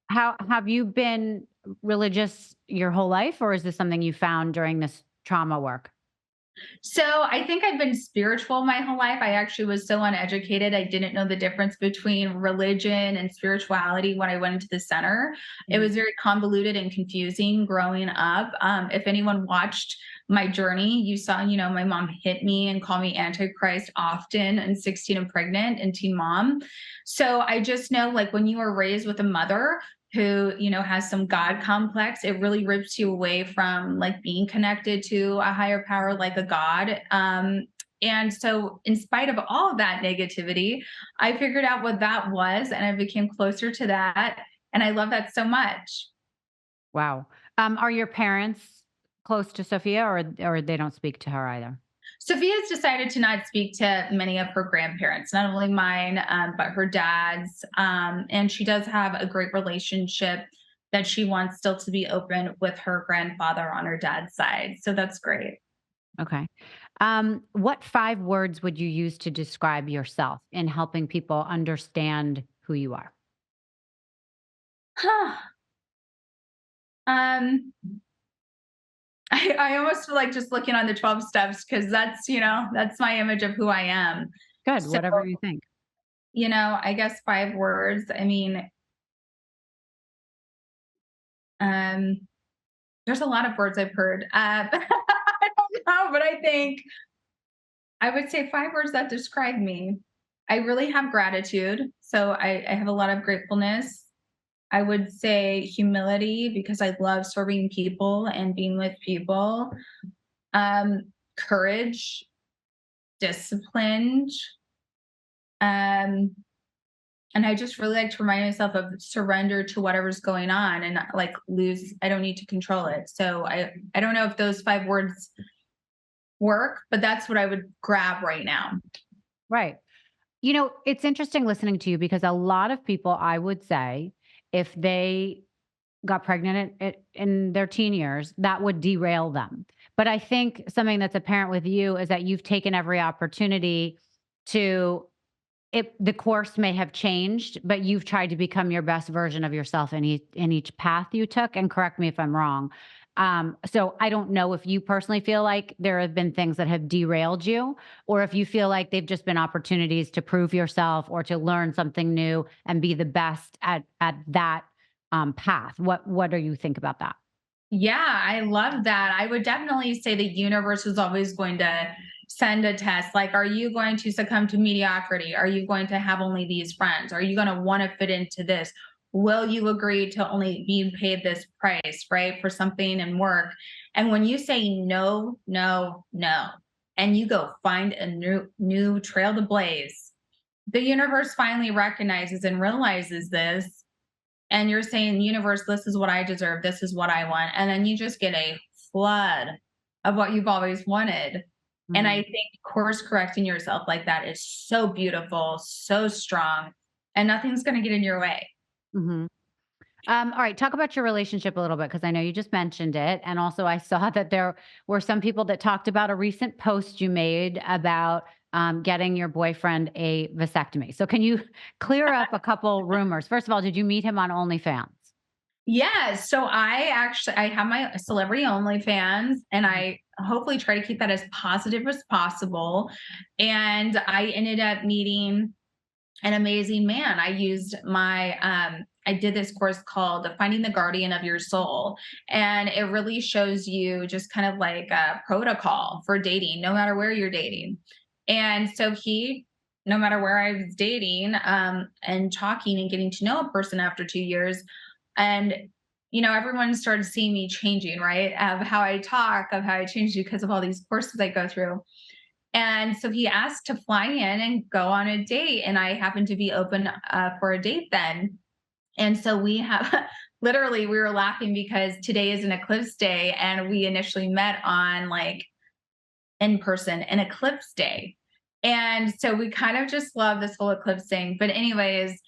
How have you been religious your whole life, or is this something you found during this trauma work? So I think I've been spiritual my whole life. I actually was so uneducated. I didn't know the difference between religion and spirituality when I went into the center. It was very convoluted and confusing growing up. If anyone watched my journey, you saw, my mom hit me and called me Antichrist often and 16 and pregnant and teen mom. So I just know like when you are raised with a mother who has some God complex, it really rips you away from like being connected to a higher power like a God. And so in spite of all of that negativity, I figured out what that was and I became closer to that, and I love that so much. Wow. Are your parents close to Sophia, or they don't speak to her either? Sophia's decided to not speak to many of her grandparents, not only mine, but her dad's. And she does have a great relationship that she wants still to be open with her grandfather on her dad's side. So that's great. Okay. What 5 words would you use to describe yourself in helping people understand who you are? Huh. Um, I almost feel like just looking on the 12 steps because that's my image of who I am. Good. So, Whatever you think. I guess 5 words. I mean, um, there's a lot of words I've heard. I don't know, but I think I would say 5 words that describe me. I really have gratitude. So I have a lot of gratefulness. I would say humility because I love serving people and being with people. Courage, disciplined. Um, and I just really like to remind myself of surrender to whatever's going on and not, like I don't need to control it. So I don't know if those 5 words work, but that's what I would grab right now. Right. It's interesting listening to you because a lot of people, I would say, if they got pregnant in their teen years, that would derail them. But I think something that's apparent with you is that you've taken every opportunity to the course may have changed, but you've tried to become your best version of yourself in each path you took. And correct me if I'm wrong. So I don't know if you personally feel like there have been things that have derailed you, or if you feel like they've just been opportunities to prove yourself or to learn something new and be the best at that path. What do you think about that? Yeah, I love that. I would definitely say the universe is always going to send a test. Like, are you going to succumb to mediocrity? Are you going to have only these friends? Are you going to want to fit into this? Will you agree to only be paid this price, right, for something and work? And when you say no, no, no, and you go find a new trail to blaze, the universe finally recognizes and realizes this, and you're saying, universe, this is what I deserve, this is what I want, and then you just get a flood of what you've always wanted. And I think course correcting yourself like that is so beautiful, so strong, and nothing's going to get in your way. Mhm. All right, talk about your relationship a little bit because I know you just mentioned it. And also, I saw that there were some people that talked about a recent post you made about getting your boyfriend a vasectomy. So, can you clear up a couple rumors? First of all, did you meet him on OnlyFans? Yeah, so I have my celebrity OnlyFans, and Mhm. I hopefully try to keep that as positive as possible. And I ended up meeting an amazing man. I did this course called Finding the Guardian of Your Soul. And it really shows you just kind of like a protocol for dating, no matter where you're dating. And so no matter where I was dating, and talking and getting to know a person after 2 years, and everyone started seeing me changing, right? Of how I talk, of how I changed because of all these courses I go through. And so he asked to fly in and go on a date. And I happened to be open for a date then. And so we have literally, we were laughing because today is an eclipse day. And we initially met on like in person, an eclipse day. And so we kind of just love this whole eclipse thing. But, anyways,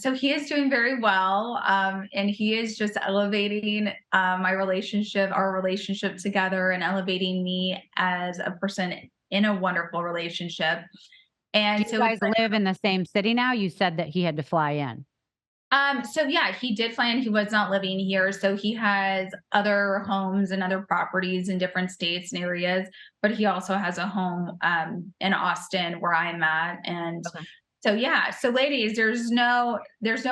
so he is doing very well, and he is just elevating our relationship together, and elevating me as a person in a wonderful relationship. Do And you so it's guys live in the same city now? You said that he had to fly in. so yeah, he did fly in. He was not living here, so he has other homes and other properties in different states and areas. But he also has a home in Austin where I'm at, and Okay. so yeah. So ladies, there's no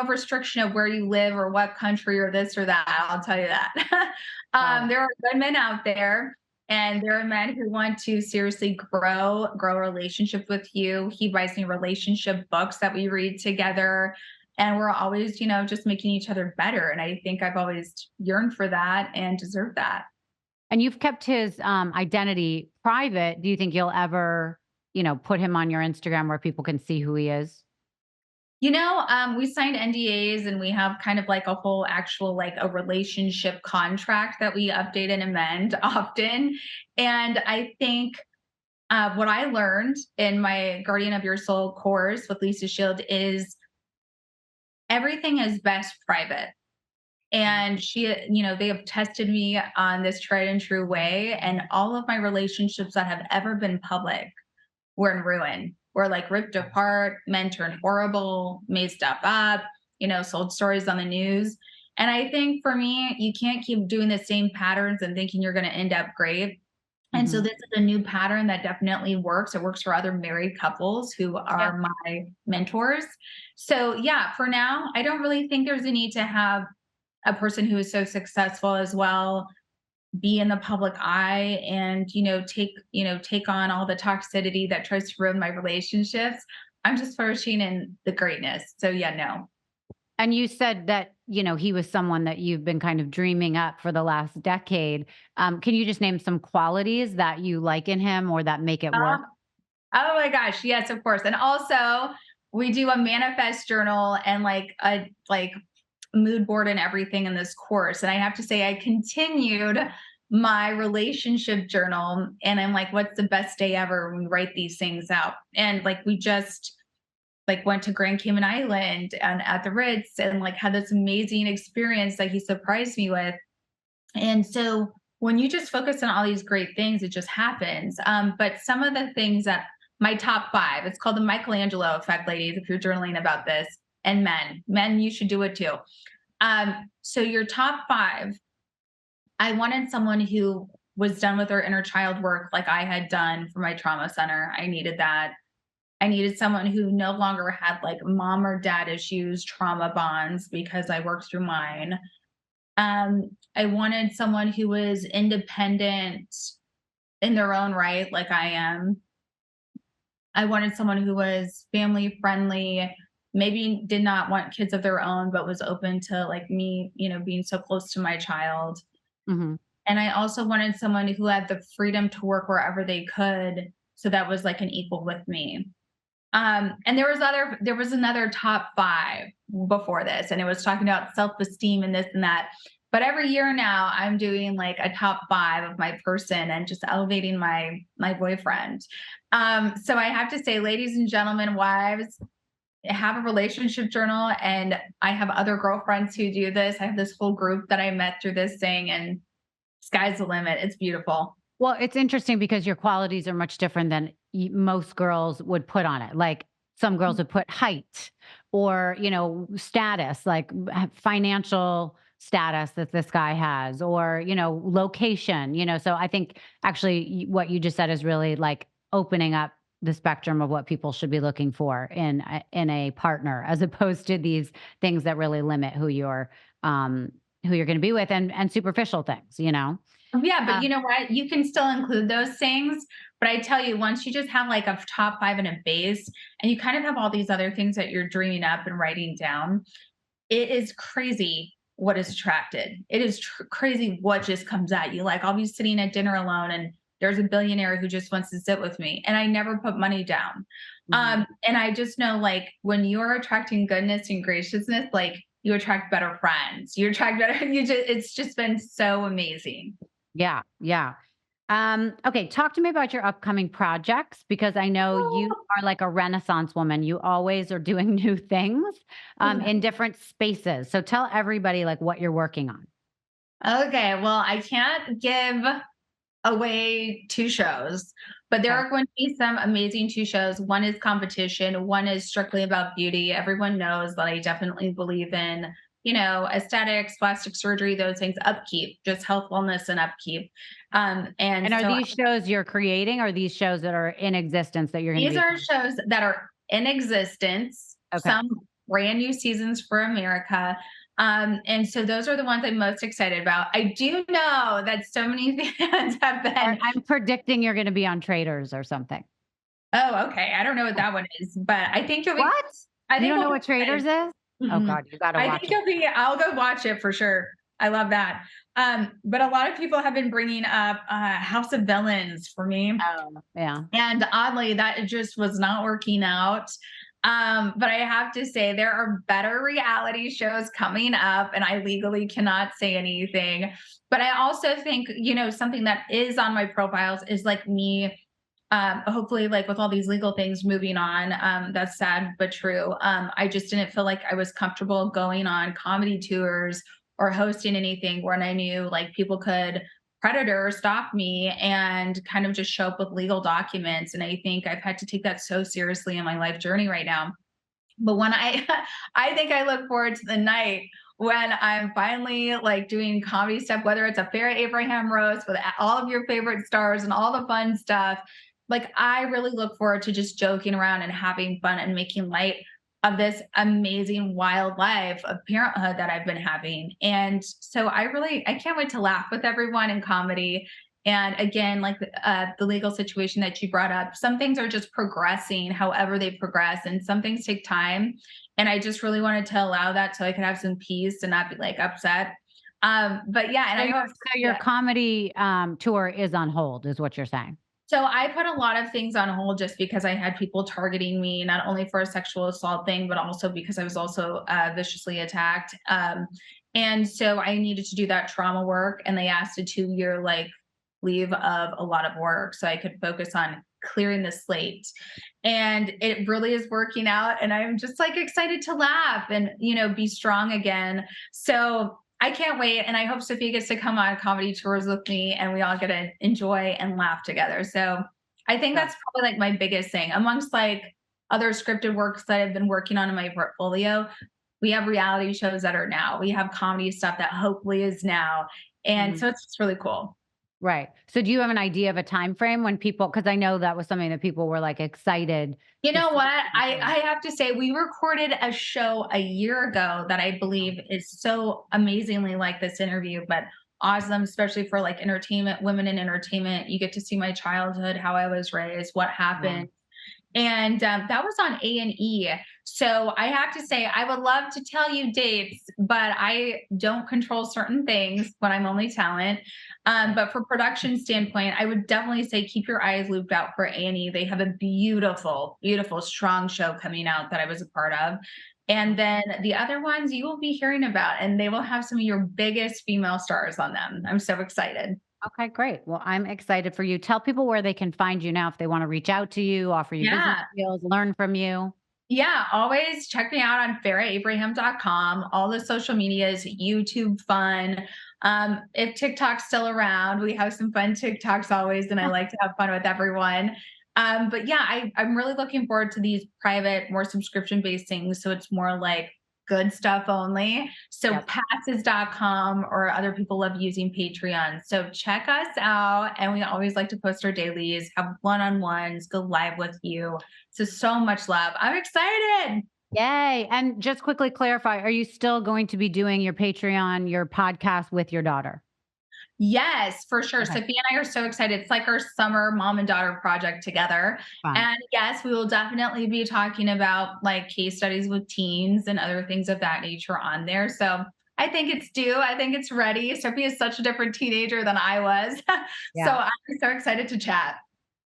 restriction of where you live or what country or this or that. I'll tell you that. Got it. There are good men out there. And there are men who want to seriously grow a relationship with you. He buys me relationship books that we read together, and we're always just making each other better. And I think I've always yearned for that and deserve that. And you've kept his identity private. Do you think you'll ever, put him on your Instagram where people can see who he is? We signed NDAs, and we have kind of like a whole actual like a relationship contract that we update and amend often. And I think what I learned in my Guardian of Your Soul course with Lisa Shield is everything is best private. And they have tested me on this tried and true way. And all of my relationships that have ever been public were in ruin, were like ripped apart, men turned horrible, made stuff up, sold stories on the news. And I think for me, you can't keep doing the same patterns and thinking you're going to end up great. And so Mhm. this is a new pattern that definitely works. It works for other married couples who Yeah. are my mentors. So yeah, for now, I don't really think there's a need to have a person who is so successful as well be in the public eye and take on all the toxicity that tries to ruin my relationships. I'm just flourishing in the greatness. So yeah, no. And you said that, he was someone that you've been kind of dreaming up for the last decade. Can you just name some qualities that you like in him or that make it Uh, work? oh my gosh, yes, of course. And also we do a manifest journal and like a mood board and everything in this course. And I have to say, I continued my relationship journal, and I'm like, what's the best day ever when we write these things out? And like, we just like went to Grand Cayman Island and at the Ritz and like had this amazing experience that he surprised me with. And so when you just focus on all these great things, it just happens. But some of the things that my top five, it's called the Michelangelo effect, ladies, if you're journaling about this, and men, you should do it too. So your top five, I wanted someone who was done with their inner child work like I had done for my trauma center. I needed that. I needed someone who no longer had like mom or dad issues, trauma bonds because I worked through mine. I wanted someone who was independent in their own right, like I am. I wanted someone who was family friendly, maybe did not want kids of their own, but was open to like me, being so close to my child. Mhm. And I also wanted someone who had the freedom to work wherever they could. So that was like an equal with me. And there was another top five before this, and it was talking about self-esteem and this and that. But every year now I'm doing like a top five of my person and just elevating my boyfriend. So I have to say, ladies and gentlemen, wives, have a relationship journal, and I have other girlfriends who do this. I have this whole group that I met through this thing, and sky's the limit. It's beautiful. Well, it's interesting because your qualities are much different than most girls would put on it. Like some girls would put height or, status, like financial status that this guy has, or, location, So I think actually what you just said is really like opening up the spectrum of what people should be looking for in a partner, as opposed to these things that really limit who you're going to be with, and superficial things. Yeah, but Uh, you know what? You can still include those things. But I tell you, once you just have like a top five and a base, and you kind of have all these other things that you're dreaming up and writing down, it is crazy what is attracted. It is crazy what just comes at you. Like I'll be sitting at dinner alone, and there's a billionaire who just wants to sit with me, and I never put money down. mhm. And I just know, like, when you're attracting goodness and graciousness, like you attract better friends. You attract better. It's just been so amazing. Yeah, yeah. Okay, talk to me about your upcoming projects because I know you are like a renaissance woman. You always are doing new things in different spaces. So tell everybody like what you're working on. Okay, well, I can't give away 2 shows, but there Okay. are going to be some amazing 2 shows. One is competition, one is strictly about beauty. Everyone knows that I definitely believe in, aesthetics, plastic surgery, those things, upkeep, just health, wellness, and upkeep. And And are so these shows you're creating or are these shows that are in existence that you're going to these be? are shows that are in existence, Okay. some brand new seasons for America. And so those are the ones I'm most excited about. I do know that so many fans have been, I'm predicting you're going to be on Traders or something. oh, okay. I don't know what that one is, but What? I You think don't you'll know be what Traders excited. is? Oh Mm-mm. God, you got to I watch think it. I'll go watch it for sure. I love that. But a lot of people have been bringing up House of Villains for me. Oh, yeah. And oddly, that it just was not working out. But I have to say, there are better reality shows coming up, and I legally cannot say anything. But I also think, something that is on my profiles is like me, hopefully, like with all these legal things moving on. That's sad, but true. I just didn't feel like I was comfortable going on comedy tours or hosting anything when I knew like people could predator stalk me and kind of just show up with legal documents. And I think I've had to take that so seriously in my life journey right now. But when I think I look forward to the night when I'm finally like doing comedy stuff, whether it's a Farrah Abraham roast with all of your favorite stars and all the fun stuff. Like I really look forward to just joking around and having fun and making light of this amazing wild life of parenthood that I've been having. And so I can't wait to laugh with everyone in comedy. And again, like the legal situation that you brought up, some things are just progressing however they progress, and some things take time. And I just really wanted to allow that so I could have some peace and not be like upset. But yeah, and So I your, hope, so your yeah. comedy tour is on hold, is what you're saying. So I put a lot of things on hold just because I had people targeting me, not only for a sexual assault thing, but also because I was also viciously attacked. And so I needed to do that trauma work, and they asked a 2-year like leave of a lot of work so I could focus on clearing the slate. And it really is working out, and I'm just like excited to laugh and be strong again. So I can't wait. And I hope Sophia gets to come on comedy tours with me and we all get to enjoy and laugh together. So I think Yeah. that's probably like my biggest thing amongst like other scripted works that I've been working on in my portfolio. We have reality shows that are now, we have comedy stuff that hopefully is now. And Mhm. so it's just really cool. Right. So do you have an idea of a time frame when people, because I know that was something that people were like excited You to know see. what? I have to say, we recorded a show a year ago that I believe is so amazingly like this interview, but awesome, especially for like entertainment, women in entertainment. You get to see my childhood, how I was raised, what Yeah. happened. And that was on A&E. So I have to say, I would love to tell you dates, but I don't control certain things when I'm only talent. But for production standpoint, I would definitely say keep your eyes looped out for A&E. They have a beautiful, beautiful, strong show coming out that I was a part of. And then the other ones you will be hearing about, and they will have some of your biggest female stars on them. I'm so excited. Okay, great. Well, I'm excited for you. Tell people where they can find you now if they want to reach out to you, offer you business Yeah. deals, learn from you. Yeah, always check me out on farrahabraham.com. All the social medias, YouTube fun. If TikTok's still around, we have some fun TikToks always, and I like to have fun with everyone. But yeah, I'm really looking forward to these private, more subscription-based things. So it's more like good stuff only. So Yep. passes.com, or other people love using Patreon. So check us out. And we always like to post our dailies, have one-on-ones, go live with you. So much love. I'm excited. Yay. And just quickly clarify, are you still going to be doing your Patreon, your podcast with your daughter? Yes, for sure. Okay. Sophia and I are so excited. It's like our summer mom and daughter project together. Fun. And yes, we will definitely be talking about like case studies with teens and other things of that nature on there. So I think it's due. I think it's ready. Sophia is such a different teenager than I was. Yeah. So I'm so excited to chat.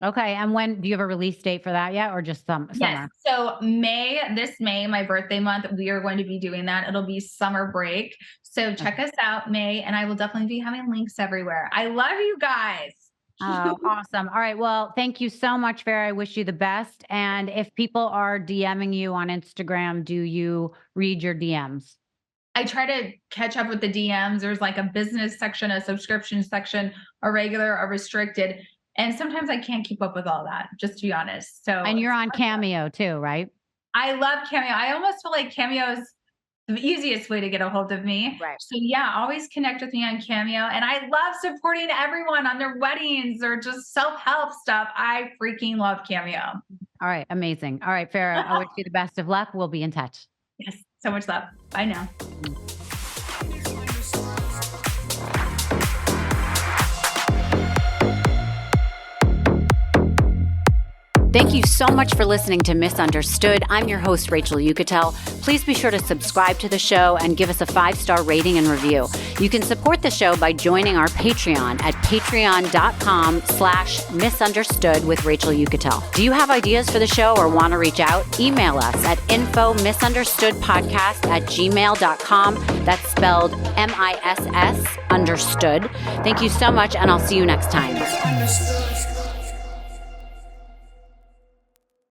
Okay. And when do you have a release date for that yet, or just summer? Yes. So this May, my birthday month, we are going to be doing that. It'll be summer break. So check us out, May, and I will definitely be having links everywhere. I love you guys. Oh, awesome. All right. Well, thank you so much, Farrah. I wish you the best. And if people are DMing you on Instagram, do you read your DMs? I try to catch up with the DMs. There's like a business section, a subscription section, a regular, a restricted. And sometimes I can't keep up with all that, just to be honest. So And you're on Cameo too, right? I love Cameo. I almost feel like Cameo is the easiest way to get a hold of me. Right. So yeah, always connect with me on Cameo. And I love supporting everyone on their weddings or just self-help stuff. I freaking love Cameo. All right. Amazing. All right, Farrah, I wish you the best of luck. We'll be in touch. Yes, so much love. Bye now. Thank you so much for listening to Misunderstood. I'm your host, Rachel Yucatel. Please be sure to subscribe to the show and give us a 5-star rating and review. You can support the show by joining our Patreon at patreon.com/misunderstood with Rachel Yucatel. Do you have ideas for the show or want to reach out? Email us at info_misunderstoodpodcast@gmail.com. That's spelled MISS understood. Thank you so much, and I'll see you next time.